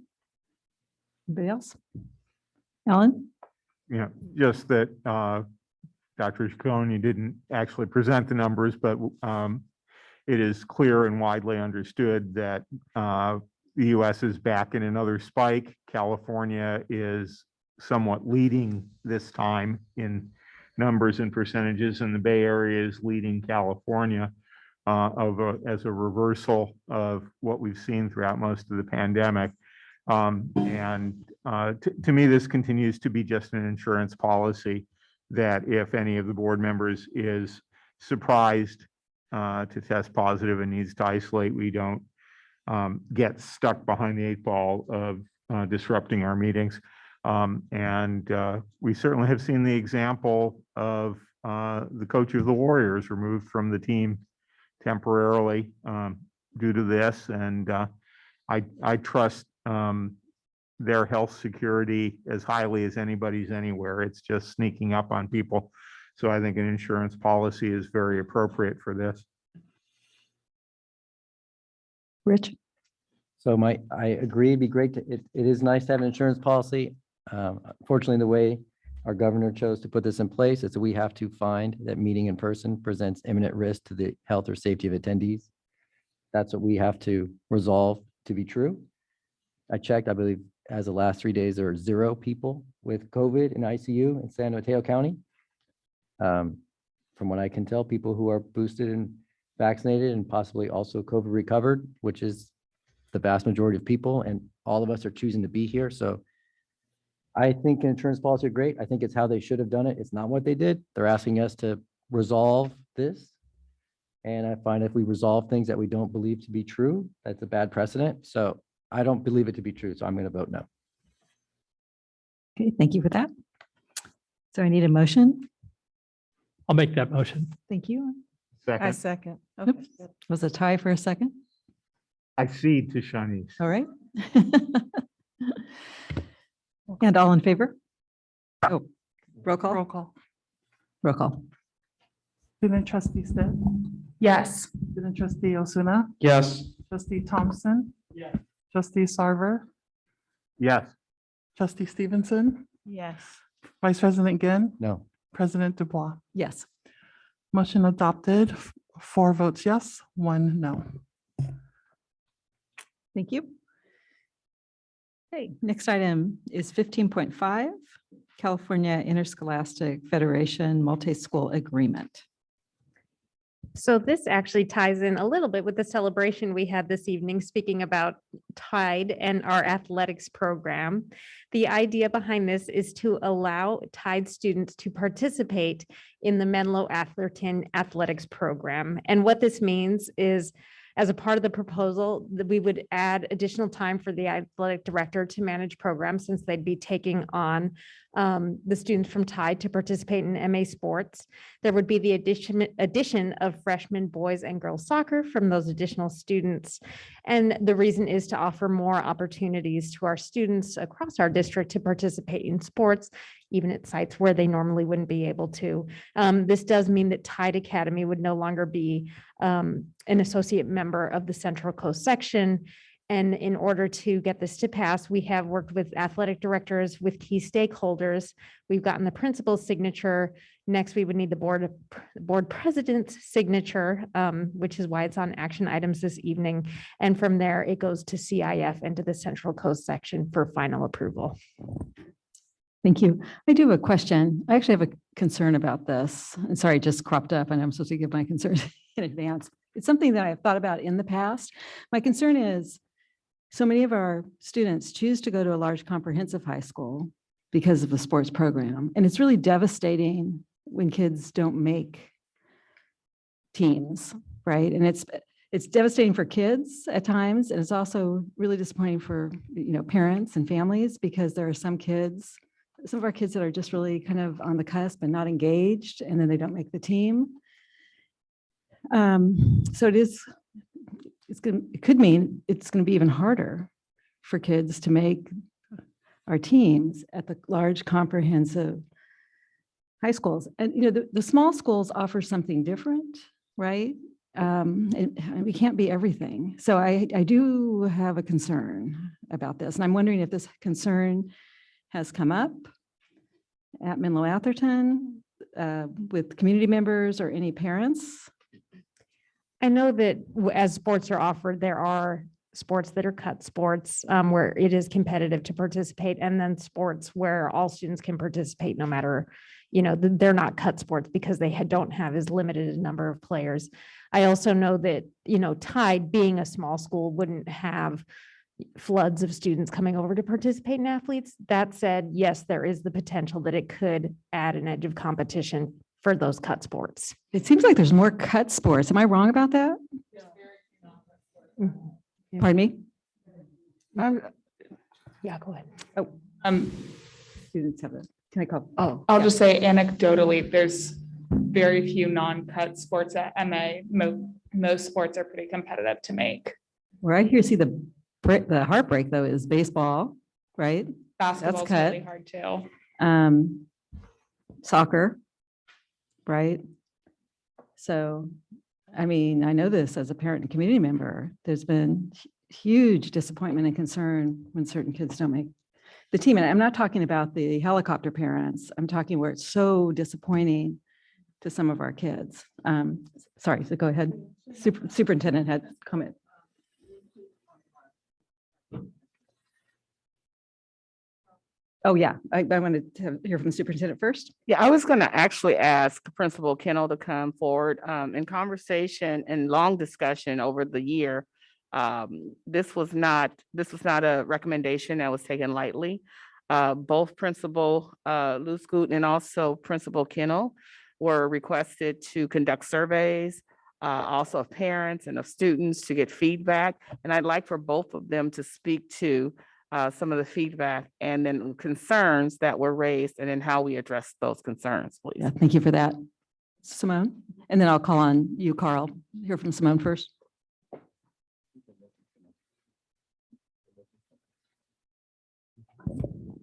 Anybody else? Alan? Yeah, just that Dr. Chacon, you didn't actually present the numbers, but it is clear and widely understood that the US is back in another spike. California is somewhat leading this time in numbers and percentages, and the Bay Area is leading California as a reversal of what we've seen throughout most of the pandemic. To me, this continues to be just an insurance policy that if any of the board members is surprised to test positive and needs to isolate, we don't get stuck behind the 8 ball of disrupting our meetings. We certainly have seen the example of the coach of the Warriors removed from the team temporarily due to this. And I trust their health security as highly as anybody's anywhere. It's just sneaking up on people. So I think an insurance policy is very appropriate for this. Rich? So I agree, it'd be great to, it is nice to have an insurance policy. Unfortunately, the way our governor chose to put this in place is that we have to find that meeting in person presents imminent risk to the health or safety of attendees. That's what we have to resolve to be true. I checked, I believe, as the last 3 days, there are 0 people with COVID in ICU in San Mateo County. From what I can tell, people who are boosted and vaccinated and possibly also COVID recovered, which is the vast majority of people, and all of us are choosing to be here. So I think insurance policy are great. I think it's how they should have done it. It's not what they did. They're asking us to resolve this. And I find if we resolve things that we don't believe to be true, that's a bad precedent. So I don't believe it to be true. So I'm going to vote no. Okay, thank you for that. So I need a motion. I'll make that motion. Thank you. I Second, second. Oops. Okay. Was a tie for a second? I cede to Shanice. All right. And all in favor? Oh, roll call? Roll call. Roll call. Student trustee Stitt, Yes. student trustee Osuna, Yes. trustee Thompson. Yes. Trustee Sarver, Yes, trustee Stevenson, Yes. vice president Ginn, No. president Dubois. Yes. Motion adopted, 4 votes yes, 1 no. Thank you. Okay, next item is 15.5, California Interscholastic Federation Multi-School Agreement. So this actually ties in a little bit with the celebration we had this evening, speaking about Tide and our athletics program. The idea behind this is to allow Tide students to participate in the Menlo Atherton athletics program. And what this means is, as a part of the proposal, that we would add additional time for the athletic director to manage programs, since they'd be taking on the students from Tide to participate in MA sports. There would be the addition of freshman boys and girls soccer from those additional students. And the reason is to offer more opportunities to our students across our district to participate in sports, even at sites where they normally wouldn't be able to. This does mean that Tide Academy would no longer be an associate member of the Central Coast section. And in order to get this to pass, we have worked with athletic directors, with key stakeholders. We've gotten the principal's signature. Next, we would need the board president's signature, which is why it's on action items this evening. And from there, it goes to CIF and to the Central Coast section for final approval. Thank you. I do have a question. I actually have a concern about this. And sorry, it just cropped up and I'm supposed to give my concerns in advance. It's something that I've thought about in the past. My concern is so many of our students choose to go to a large comprehensive high school because of the sports program. And it's really devastating when kids don't make teams, right? And it's devastating for kids at times. And it's also really disappointing for, parents and families, because there are some of our kids that are just really kind of on the cusp and not engaged, and then they don't make the team. So it could mean it's going to be even harder for kids to make our teams at the large comprehensive high schools. And, the small schools offer something different, right? And we can't be everything. So I do have a concern about this. And I'm wondering if this concern has come up at Menlo Atherton with community members or any parents. I know that as sports are offered, there are sports that are cut sports where it is competitive to participate, and then sports where all students can participate no matter, they're not cut sports because they don't have as limited a number of players. I also know that, Tide being a small school wouldn't have floods of students coming over to participate in athletes. That said, yes, there is the potential that it could add an edge of competition for those cut sports. It seems like there's more cut sports. Am I wrong about that? Pardon me? Yeah, go ahead. Students have can I call? Oh, I'll just say anecdotally, there's very few non-cut sports at MA. Most sports are pretty competitive to make. Where I hear see the heartbreak though is baseball, right? Basketball's cut. really hard too. Soccer, right? So, I mean, I know this as a parent and community member. There's been huge disappointment and concern when certain kids don't make the team. And I'm not talking about the helicopter parents. I'm talking where it's so disappointing to some of our kids. Sorry, so go ahead. Superintendent had comment. Oh, yeah, I wanted to hear from the superintendent first. Yeah, I was going to actually ask Principal Kennel to come forward in conversation and long discussion over the year. This was not a recommendation that was taken lightly. Both Principal Lou Scooten and also Principal Kennel were requested to conduct surveys, also of parents and of students to get feedback. And I'd like for both of them to speak to some of the feedback and then concerns that were raised and then how we address those concerns, please. Yeah, thank you for that. Simone, and then I'll call on you, Carl. Hear from Simone first.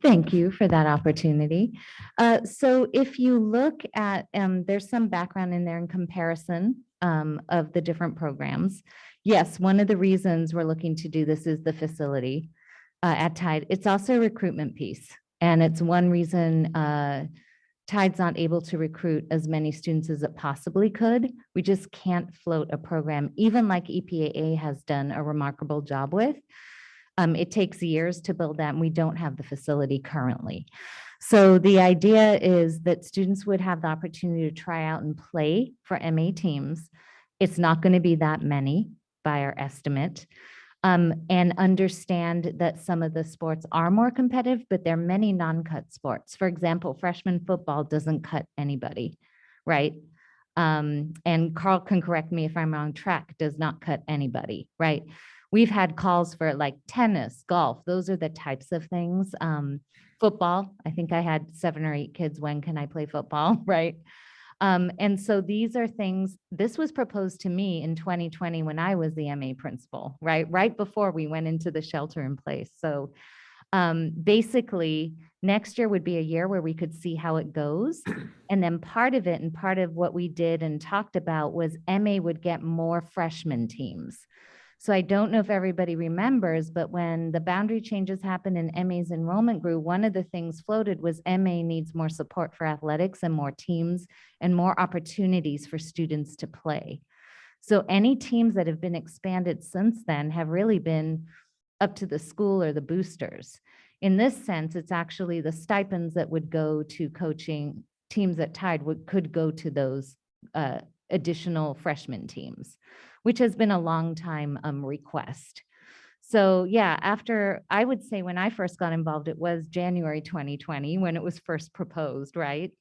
Thank you for that opportunity. So if you look at, there's some background in there in comparison of the different programs. Yes, one of the reasons we're looking to do this is the facility at Tide. It's also a recruitment piece. And it's one reason Tide's not able to recruit as many students as it possibly could. We just can't float a program, even like EPAA has done a remarkable job with. It takes years to build that, and we don't have the facility currently. So the idea is that students would have the opportunity to try out and play for MA teams. It's not going to be that many by our estimate, and understand that some of the sports are more competitive, but there are many non-cut sports. For example, freshman football doesn't cut anybody, right? And Carl can correct me if I'm wrong, track does not cut anybody, right? We've had calls for like tennis, golf, those are the types of things. Football, I think I had 7 or 8 kids, when can I play football, right? And so these are things, this was proposed to me in 2020 when I was the MA principal, right? Right before we went into the shelter in place. So basically next year would be a year where we could see how it goes. And then part of it and part of what we did and talked about was MA would get more freshman teams. So I don't know if everybody remembers, but when the boundary changes happened and MA's enrollment grew, one of the things floated was MA needs more support for athletics and more teams and more opportunities for students to play. So any teams that have been expanded since then have really been up to the school or the boosters. In this sense, it's actually the stipends that would go to coaching teams at Tide could go to those additional freshman teams, which has been a long time request. So yeah, after, I would say when I first got involved, it was January 2020 when it was first proposed, right?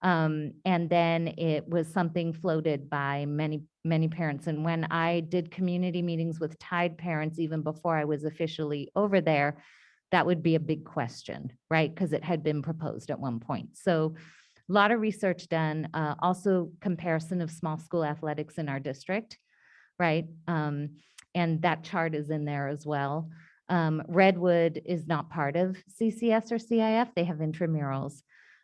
And then it was something floated by many parents. And when I did community meetings with Tide parents, even before I was officially over there, that would be a big question, right? Because it had been proposed at one point. So a lot of research done, also comparison of small school athletics in our district, right? And that chart is in there as well. Redwood is not part of CCS or CIF. They have intramurals.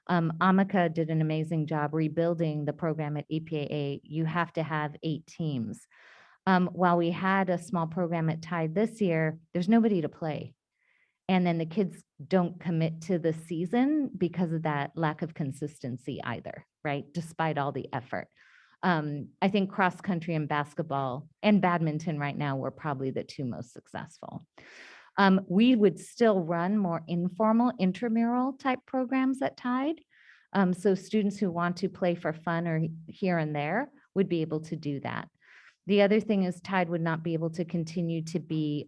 Amica did an amazing job rebuilding the program at EPAA. You have to have 8 teams. While we had a small program at Tide this year, there's nobody to play. And then the kids don't commit to the season because of that lack of consistency either, right? Despite all the effort. I think cross-country and basketball and badminton right now were probably the two most successful. We would still run more informal intramural type programs at Tide. So students who want to play for fun or here and there would be able to do that. The other thing is Tide would not be able to continue to be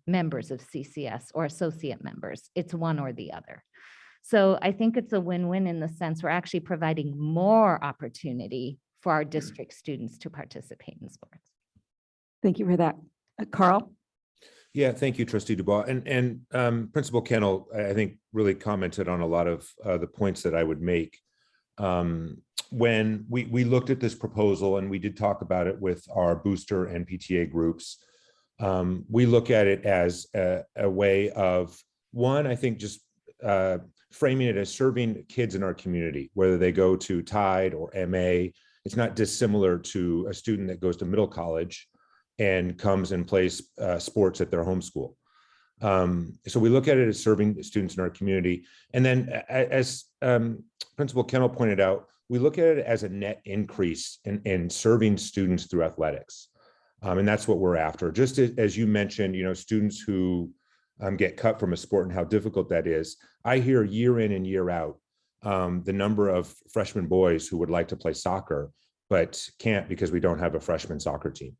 members of CCS or associate members. It's one or the other. So I think it's a win-win in the sense we're actually providing more opportunity for our district students to participate in sports. Thank you for that. Carl? Yeah, thank you, Trustee Dubois. And Principal Kennel, I think, really commented on a lot of the points that I would make. When we looked at this proposal, and we did talk about it with our booster and PTA groups, we look at it as a way of, one, I think just framing it as serving kids in our community, whether they go to Tide or MA. It's not dissimilar to a student that goes to middle college and comes and plays sports at their home school. So we look at it as serving students in our community. And then as Principal Kennel pointed out, we look at it as a net increase in serving students through athletics. And that's what we're after. Just as you mentioned, students who get cut from a sport and how difficult that is. I hear year in and year out the number of freshman boys who would like to play soccer, but can't because we don't have a freshman soccer team.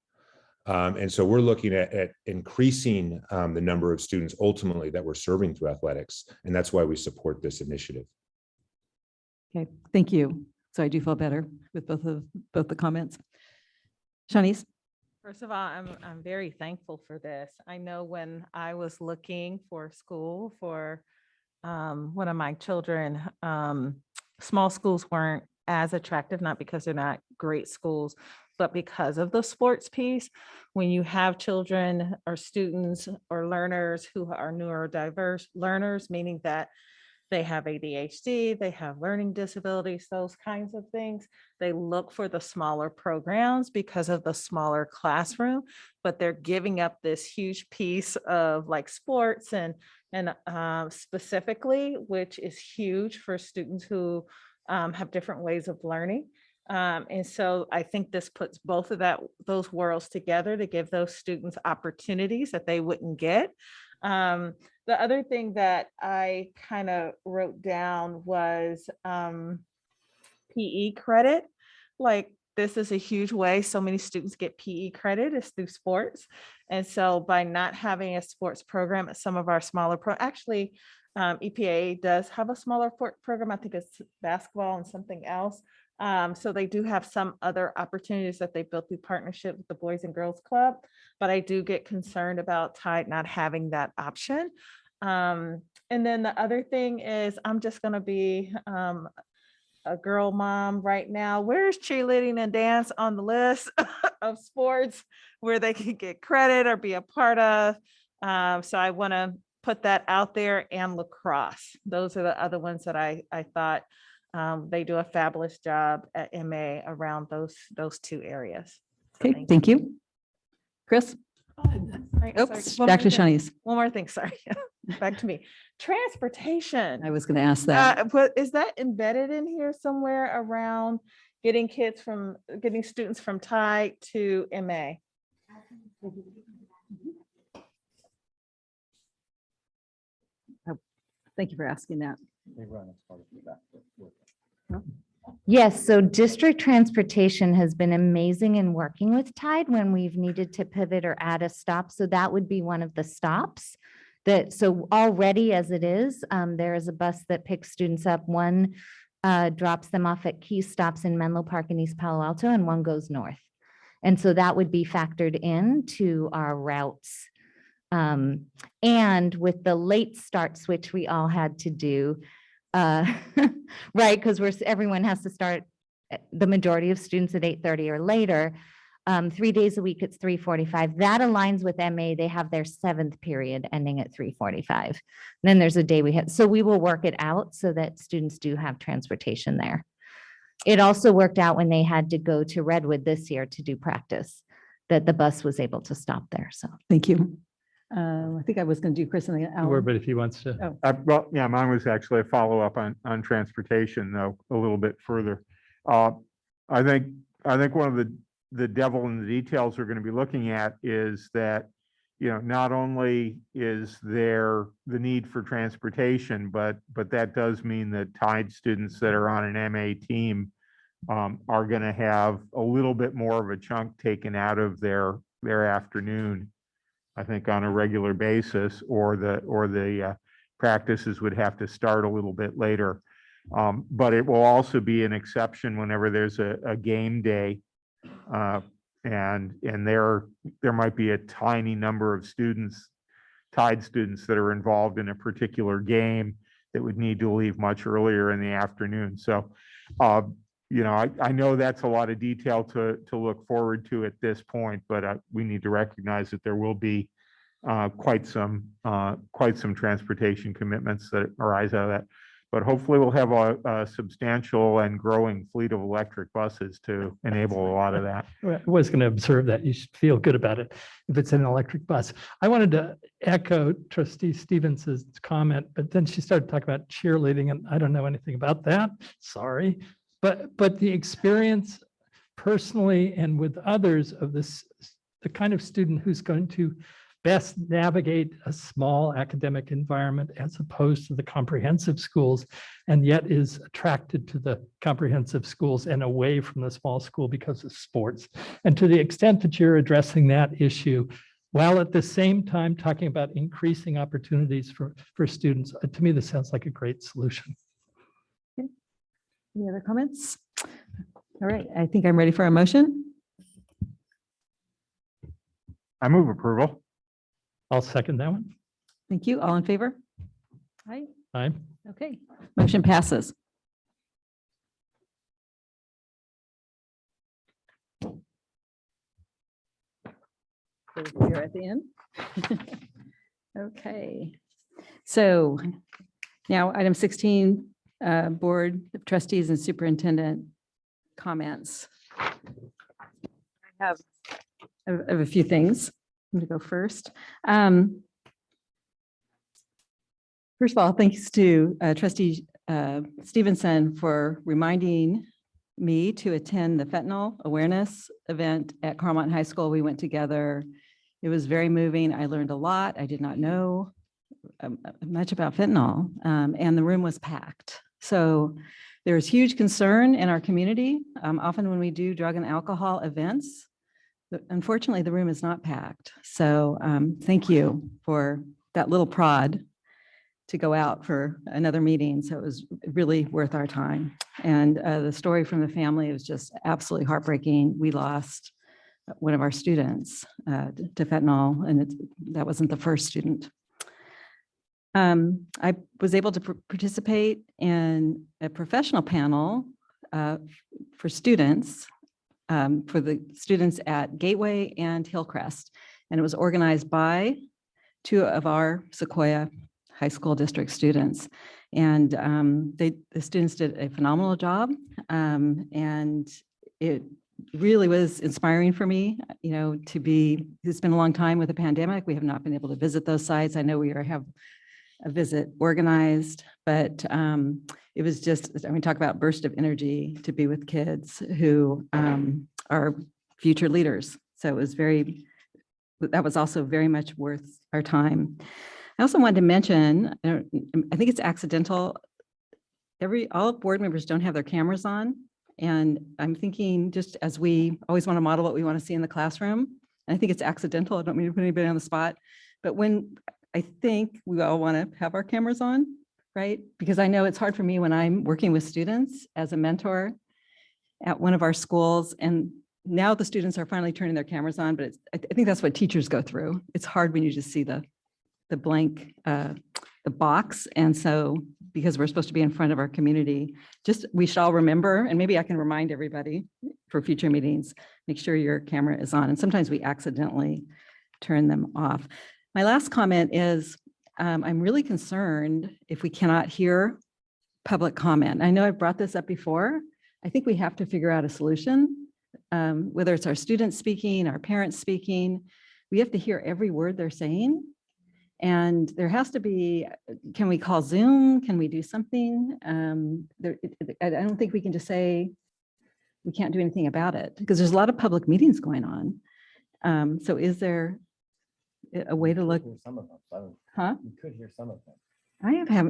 And so we're looking at increasing the number of students ultimately that we're serving through athletics. And that's why we support this initiative. Okay, thank you. So I do feel better with both the comments. Shanice? First of all, I'm very thankful for this. I know when I was looking for school for one of my children, small schools weren't as attractive, not because they're not great schools, but because of the sports piece. When you have children or students or learners who are neurodiverse learners, meaning that they have ADHD, they have learning disabilities, those kinds of things. They look for the smaller programs because of the smaller classroom, but they're giving up this huge piece of like sports and specifically, which is huge for students who have different ways of learning. And so I think this puts both of those worlds together to give those students opportunities that they wouldn't get. The other thing that I kind of wrote down was PE credit. Like, this is a huge way so many students get PE credit is through sports. And so by not having a sports program at some of our smaller actually EPA does have a smaller program. I think it's basketball and something else. So they do have some other opportunities that they built through partnership with the Boys and Girls Club, but I do get concerned about Tide not having that option. And then the other thing is I'm just going to be a girl mom right now. Where's cheerleading and dance on the list of sports where they can get credit or be a part of? So I want to put that out there, and lacrosse. Those are the other ones that I thought they do a fabulous job at MA around those two areas. So Okay, thank you. Chris? Sorry, Oops, one back more to thing. Shanice. One more thing, sorry. Back to me. Transportation. I was going to ask that. But is that embedded in here somewhere around getting students from Tide to MA? Thank you for asking that. Yes, so district transportation has been amazing in working with Tide when we've needed to pivot or add a stop. So that would be one of the stops. So already as it is, there is a bus that picks students up. One drops them off at key stops in Menlo Park and East Palo Alto, and one goes north. And so that would be factored into our routes. And with the late start switch we all had to do, right, because everyone has to start, the majority of students at 8:30 or later, 3 days a week, it's 3:45. That aligns with MA. They have their 7th period ending at 3:45. Then there's a day we had, so we will work it out so that students do have transportation there. It also worked out when they had to go to Redwood this year to do practice, that the bus was able to stop there, so. Thank you. I think I was going to do Chris and then Alan. But if he wants to. Oh. Well, yeah, mine was actually a follow-up on transportation, though, a little bit further. I think I think one of the devil in the details we're going to be looking at is that, not only is there the need for transportation, but that does mean that Tide students that are on an MA team are going to have a little bit more of a chunk taken out of their afternoon, I think, on a regular basis, or the practices would have to start a little bit later. But it will also be an exception whenever there's a game day. And there might be a tiny number of students, Tide students, that are involved in a particular game that would need to leave much earlier in the afternoon. So, I know that's a lot of detail to look forward to at this point, but we need to recognize that there will be quite some transportation commitments that arise out of that. But hopefully we'll have a substantial and growing fleet of electric buses to enable a lot of that. I was going to observe that. You should feel good about it if it's an electric bus. I wanted to echo Trustee Stevens's comment, but then she started talking about cheerleading, and I don't know anything about that. Sorry. But the experience personally and with others of this, the kind of student who's going to best navigate a small academic environment as opposed to the comprehensive schools, and yet is attracted to the comprehensive schools and away from the small school because of sports. And to the extent that you're addressing that issue, while at the same time talking about increasing opportunities for students, to me, this sounds like a great solution. Okay. Any other comments? All right, I think I'm ready for a motion. I move approval. I'll second that one. Thank you. All in favor? Aye. Aye. Okay, motion passes. So we're at the end. Okay, so now item 16, Board of Trustees and Superintendent comments. I have a few things. I'm going to go first. First of all, thanks to Trustee Stevenson for reminding me to attend the fentanyl awareness event at Carmont High School. We went together. It was very moving. I learned a lot. I did not know much about fentanyl, and the room was packed. So there's huge concern in our community. Often when we do drug and alcohol events, unfortunately, the room is not packed. So thank you for that little prod to go out for another meeting. So it was really worth our time. And the story from the family was just absolutely heartbreaking. We lost one of our students to fentanyl, and that wasn't the first student. I was able to participate in a professional panel for students, for the students at Gateway and Hillcrest. And it was organized by two of our Sequoia High School District students. And the students did a phenomenal job. And it really was inspiring for me, it's been a long time with the pandemic. We have not been able to visit those sites. I know we have a visit organized, but it was just, talk about burst of energy to be with kids who are future leaders. So it was that was also very much worth our time. I also wanted to mention, I think it's accidental. All board members don't have their cameras on. And I'm thinking, just as we always want to model what we want to see in the classroom, and I think it's accidental. I don't mean to put anybody on the spot, but when I think we all want to have our cameras on, right? Because I know it's hard for me when I'm working with students as a mentor at one of our schools, and now the students are finally turning their cameras on, but I think that's what teachers go through. It's hard when you just see the blank, the box. And so, because we're supposed to be in front of our community, we should all remember, and maybe I can remind everybody for future meetings, make sure your camera is on. And sometimes we accidentally turn them off. My last comment is, I'm really concerned if we cannot hear public comment. I know I've brought this up before. I think we have to figure out a solution, whether it's our students speaking, our parents speaking. We have to hear every word they're saying. And there has to be, can we call Zoom? Can we do something? I don't think we can just say, we can't do anything about it because there's a lot of public meetings going on. So is there a way to look? Some of them. Huh? You could hear some of them.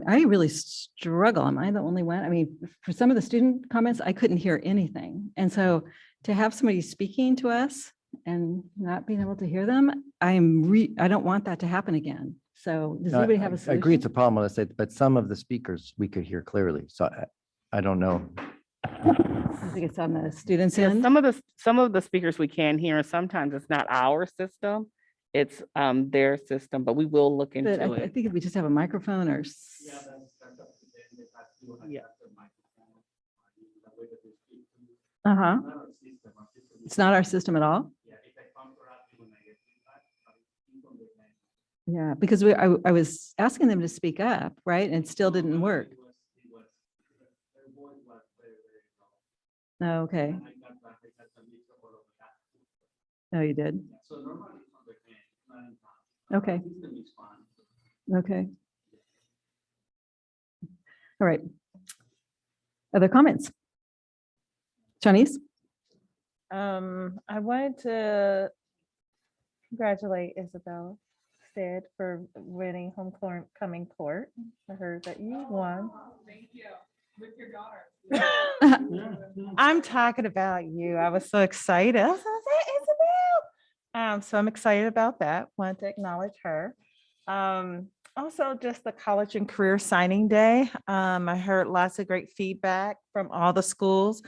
I really struggle. Am I the only one? I mean, for some of the student comments, I couldn't hear anything. And so to have somebody speaking to us and not being able to hear them, I don't want that to happen again. So does No, anybody have a I solution? agree, it's a problem, let's say, but some of the speakers we could hear clearly. So I don't know. I think it's on the students' Yeah, end. some of the speakers we can hear, and sometimes it's not our system, it's their system, but we will look But into I it. think if we just have a microphone or. Yeah. Uh-huh. It's not our system at all? Yeah, because I was asking them to speak up, right? And it still didn't work. Oh, okay. Oh, you did? Okay. Okay. All right. Other comments? Chinese? I wanted to congratulate Isabel Stead for winning homecoming court. I heard that you won. Thank you. With your daughter. I'm talking about you. I was so excited. I was like, Isabel. So I'm excited about that. Want to acknowledge her. Also, just the college and career signing day. I heard lots of great feedback from all the schools.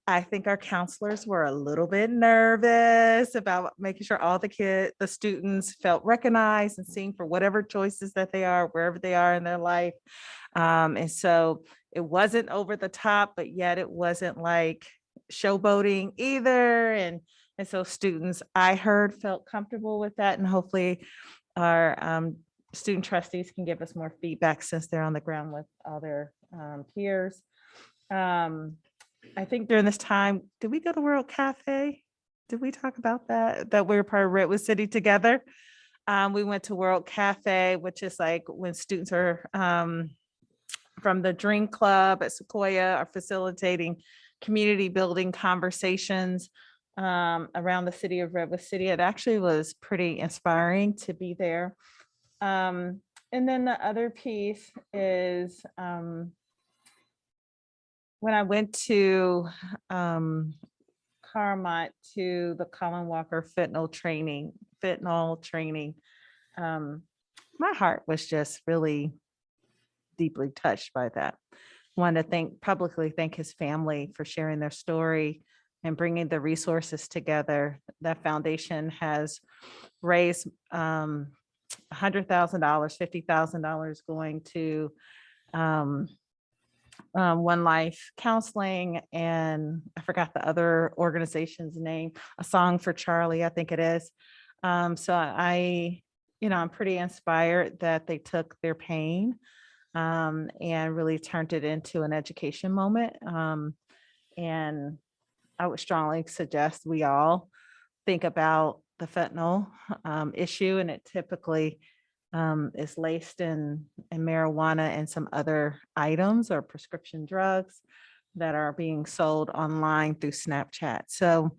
I think our counselors were a little bit nervous about making sure all the students felt recognized and seen for whatever choices that they are, wherever they are in their life. And so it wasn't over the top, but yet it wasn't like showboating either. And so students, I heard, felt comfortable with that. And hopefully our student trustees can give us more feedback since they're on the ground with all their peers. I think during this time, did we go to World Cafe? Did we talk about that? That we were part of Redwood City together? We went to World Cafe, which is like when students are from the Dream Club at Sequoia are facilitating community building conversations around the city of Redwood City. It actually was pretty inspiring to be there. And then the other piece is when I went to Carmont to the Colin Walker fentanyl training, my heart was just really deeply touched by that. Want to publicly thank his family for sharing their story and bringing the resources together. That foundation has raised $100,000, $50,000 going to One Life Counseling, and I forgot the other organization's name, A Song for Charlie, I think it is. So I'm pretty inspired that they took their pain and really turned it into an education moment. And I would strongly suggest we all think about the fentanyl issue, and it typically is laced in marijuana and some other items or prescription drugs that are being sold online through Snapchat. So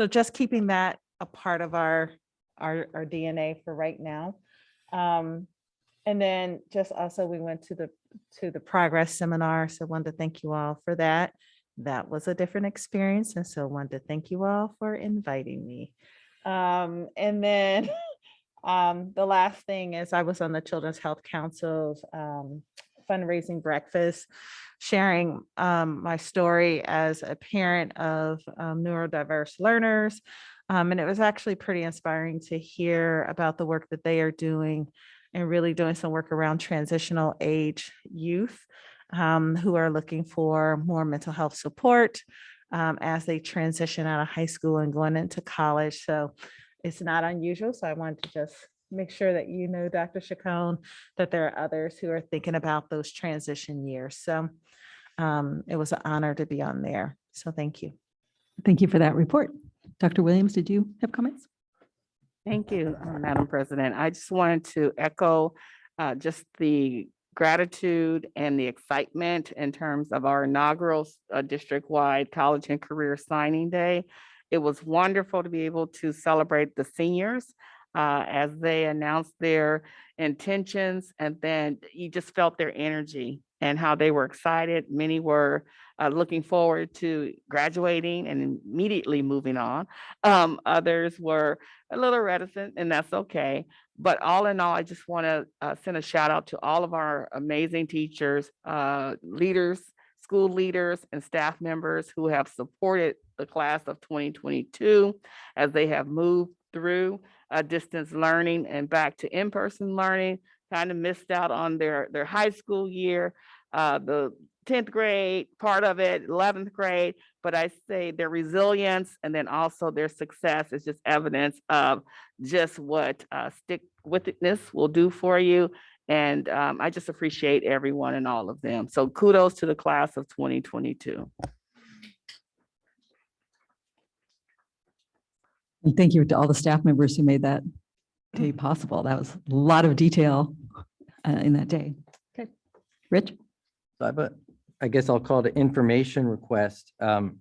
just keeping that a part of our DNA for right now. And then just also we went to the Progress Seminar. So I wanted to thank you all for that. That was a different experience. And so I wanted to thank you all for inviting me. And then the last thing is I was on the Children's Health Council's fundraising breakfast, sharing my story as a parent of neurodiverse learners. And it was actually pretty inspiring to hear about the work that they are doing and really doing some work around transitional age youth who are looking for more mental health support as they transition out of high school and going into college. So it's not unusual. So I wanted to just make sure that you know, Dr. Chacon, that there are others who are thinking about those transition years. So it was an honor to be on there. So thank you. Thank you for that report. Dr. Williams, did you have comments? Thank you, Madam President. I just wanted to echo just the gratitude and the excitement in terms of our inaugural district-wide college and career signing day. It was wonderful to be able to celebrate the seniors as they announced their intentions, and then you just felt their energy and how they were excited. Many were looking forward to graduating and immediately moving on. Others were a little reticent, and that's okay. But all in all, I just want to send a shout out to all of our amazing teachers, leaders, school leaders, and staff members who have supported the class of 2022 as they have moved through distance learning and back to in-person learning. Kind of missed out on their high school year, the 10th grade part of it, 11th grade, but I say their resilience and then also their success is just evidence of just what stick with itness will do for you. And I just appreciate everyone and all of them. So kudos to the class of 2022. And thank you to all the staff members who made that day possible. That was a lot of detail in that day. Okay, Rich? I guess I'll call it an information request. We're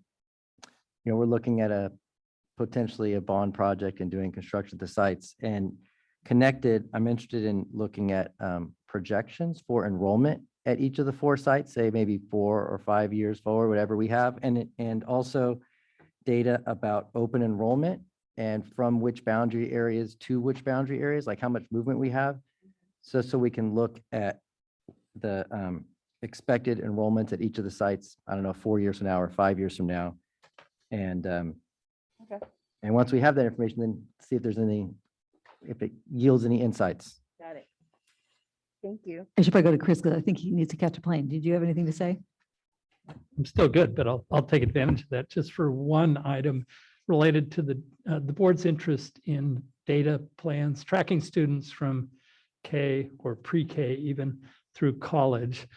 looking at potentially a bond project and doing construction at the sites, and connected, I'm interested in looking at projections for enrollment at each of the 4 sites, say maybe 4 or 5 years forward, whatever we have, and also data about open enrollment and from which boundary areas to which boundary areas, like how much movement we have. So we can look at the expected enrollments at each of the sites, I don't know, 4 years from now or 5 years from now. And and once we have that information, then see if there's if it yields any insights. Got it. Thank you. I should probably go to Chris because I think he needs to catch a plane. Did you have anything to say? I'm still good, but I'll take advantage of that just for one item related to the board's interest in data plans, tracking students from K or pre-K even through college,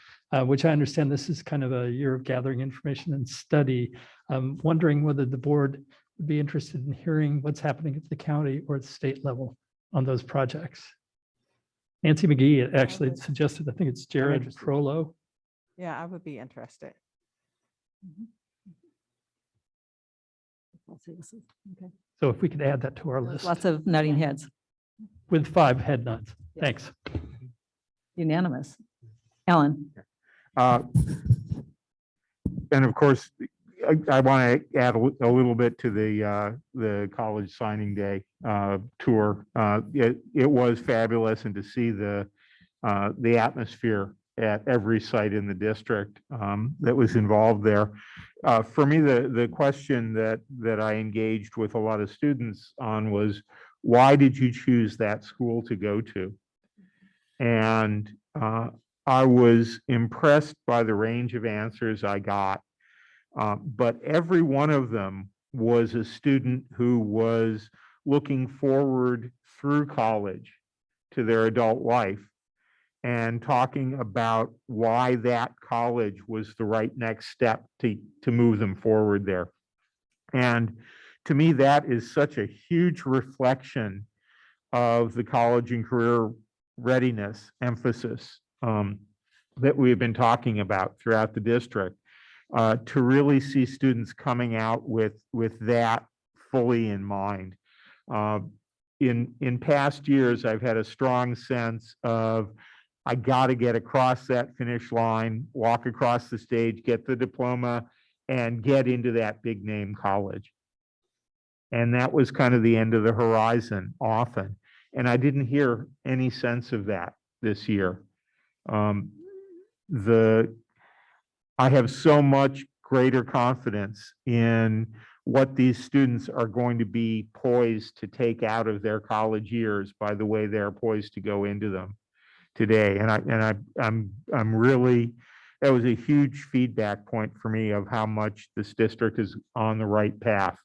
which I understand this is kind of a year of gathering information and study. I'm wondering whether the board would be interested in hearing what's happening at the county or the state level on those projects. Nancy McGee actually suggested, I think it's Jared Prolo. Yeah, I would be interested. Let's see, this is- Okay. So if we could add that to our list Lots of nodding heads. with 5 head nods. Thanks. Unanimous. Ellen? And of course, I want to add a little bit to the college signing day tour. It was fabulous, and to see the atmosphere at every site in the district that was involved there. For me, the question that I engaged with a lot of students on was, why did you choose that school to go to? And I was impressed by the range of answers I got. But every one of them was a student who was looking forward through college to their adult life and talking about why that college was the right next step to move them forward there. And to me, that is such a huge reflection of the college and career readiness emphasis that we've been talking about throughout the district. To really see students coming out with that fully in mind. In past years, I've had a strong sense of, I got to get across that finish line, walk across the stage, get the diploma, and get into that big name college. And that was kind of the end of the horizon often. And I didn't hear any sense of that this year. I have so much greater confidence in what these students are going to be poised to take out of their college years by the way they're poised to go into them today. And I'm really, that was a huge feedback point for me of how much this district is on the right path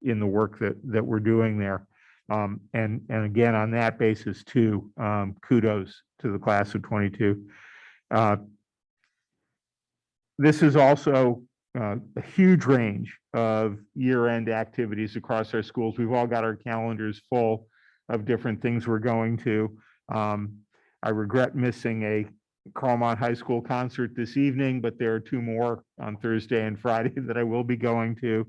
in the work that we're doing there. And again, on that basis too, kudos to the class of 22. This is also a huge range of year-end activities across our schools. We've all got our calendars full of different things we're going to. I regret missing Carlmont High School concert this evening, but there are two more on Thursday and Friday that I will be going to.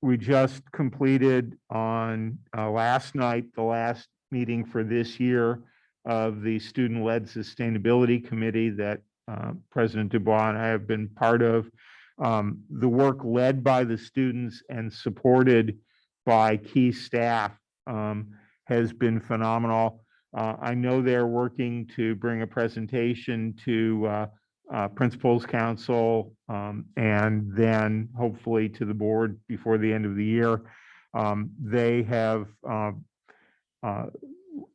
We just completed on last night, the last meeting for this year of the Student-Led Sustainability Committee that President Dubois and I have been part of. The work led by the students and supported by key staff has been phenomenal. I know they're working to bring a presentation to Principals Council and then hopefully to the board before the end of the year. They have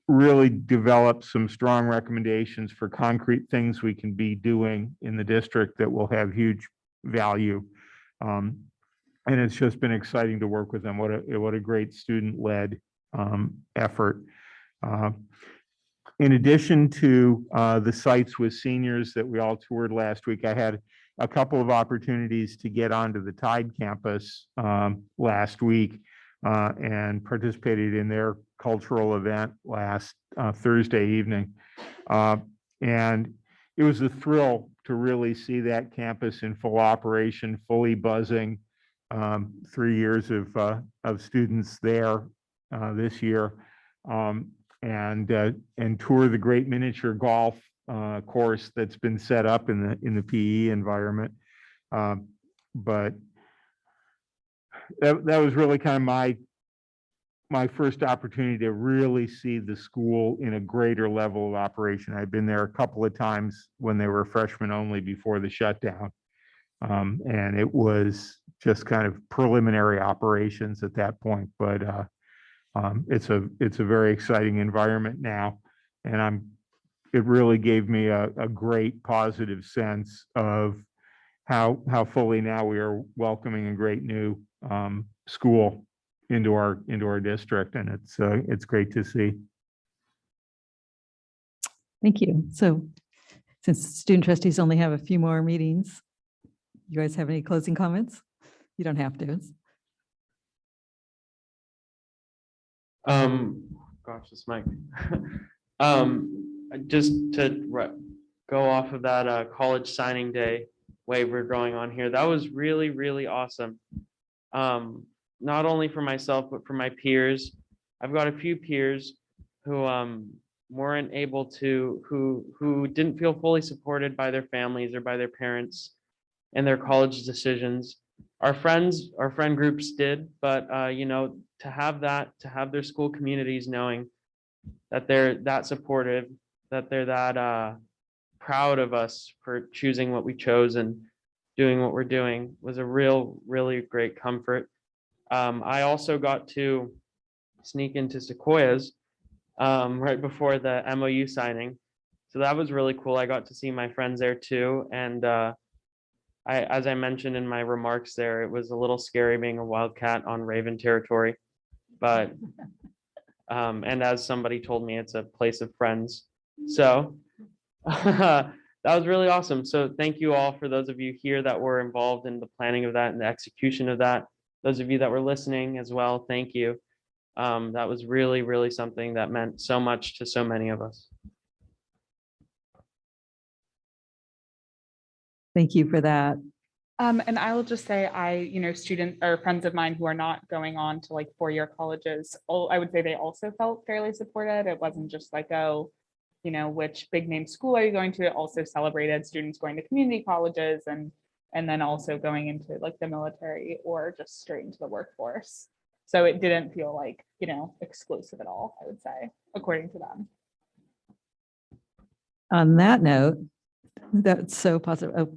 really developed some strong recommendations for concrete things we can be doing in the district that will have huge value. And it's just been exciting to work with them. What a great student-led effort. In addition to the sites with seniors that we all toured last week, I had a couple of opportunities to get onto the Tide campus last week and participated in their cultural event last Thursday evening. And it was a thrill to really see that campus in full operation, fully buzzing. 3 years of students there this year. And tour the great miniature golf course that's been set up in the PE environment. But that was really kind of my first opportunity to really see the school in a greater level of operation. I've been there a couple of times when they were freshmen only before the shutdown. And it was just kind of preliminary operations at that point, but it's a very exciting environment now, and it really gave me a great positive sense of how fully now we are welcoming a great new school into our district, and it's great to see. Thank you. So since student trustees only have a few more meetings, you guys have any closing comments? You don't have to. Gosh, this mic. Just to go off of that college signing day waiver going on here, that was really, really awesome. Not only for myself, but for my peers. I've got a few peers who weren't able to, who didn't feel fully supported by their families or by their parents in their college decisions. Our friend groups did, but you know, to have their school communities knowing that they're that supportive, that they're that proud of us for choosing what we chose and doing what we're doing was a really great comfort. I also got to sneak into Sequoia's right before the MOU signing. So that was really cool. I got to see my friends there too. And as I mentioned in my remarks there, it was a little scary being a Wildcat on Raven territory, but and as somebody told me, it's a place of friends. So that was really awesome. So thank you all for those of you here that were involved in the planning of that and the execution of that. Those of you that were listening as well, thank you. That was really something that meant so much to so many of us. Thank you for that. And I will just say, students or friends of mine who are not going on to like four-year colleges, I would say they also felt fairly supported. It wasn't just like, oh, which big name school are you going to? It also celebrated students going to community colleges and then also going into like the military or just straight into the workforce. So it didn't feel like, exclusive at all, I would say, according to them. On that note, that's so positive. Oh,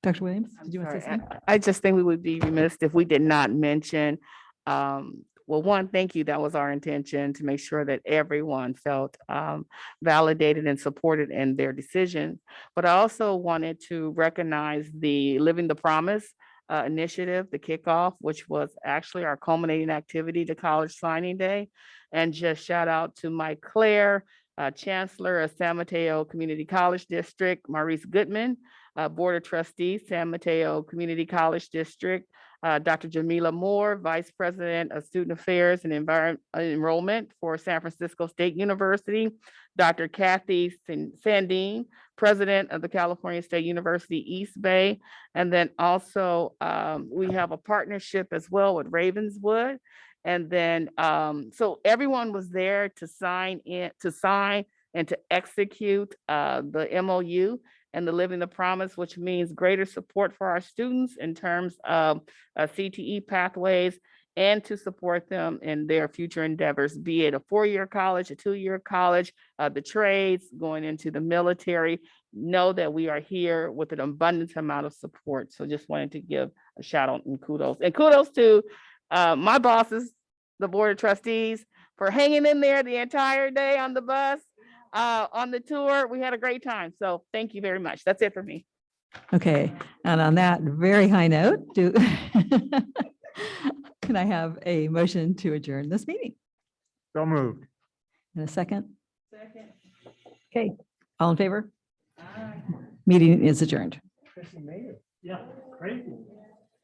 Dr. Williams, did you want to say something? I just think we would be remiss if we did not mention, well, one, thank you. That was our intention, to make sure that everyone felt validated and supported in their decision. But I also wanted to recognize the Living the Promise initiative, the kickoff, which was actually our culminating activity to College Signing Day. And just shout out to Mike Claire, Chancellor of San Mateo Community College District, Maurice Goodman, Board of Trustees, San Mateo Community College District, Dr. Jamila Moore, Vice President of Student Affairs and Enrollment for San Francisco State University, Dr. Kathy Sandine, President of the California State University East Bay. And then also we have a partnership as well with Ravenswood. And then, so everyone was there to sign and to execute the MOU and the Living the Promise, which means greater support for our students in terms of CTE pathways and to support them in their future endeavors, be it a 4-year college, a 2-year college, the trades, going into the military. Know that we are here with an abundant amount of support. So just wanted to give a shout out and kudos. And kudos to my bosses, the Board of Trustees, for hanging in there the entire day on the bus, on the tour. We had a great time. So thank you very much. That's it for me. Okay, and on that very high note, can I have a motion to adjourn this meeting? So moved. In a second? Second. Okay, all in favor? Meeting is adjourned. Yeah, crazy.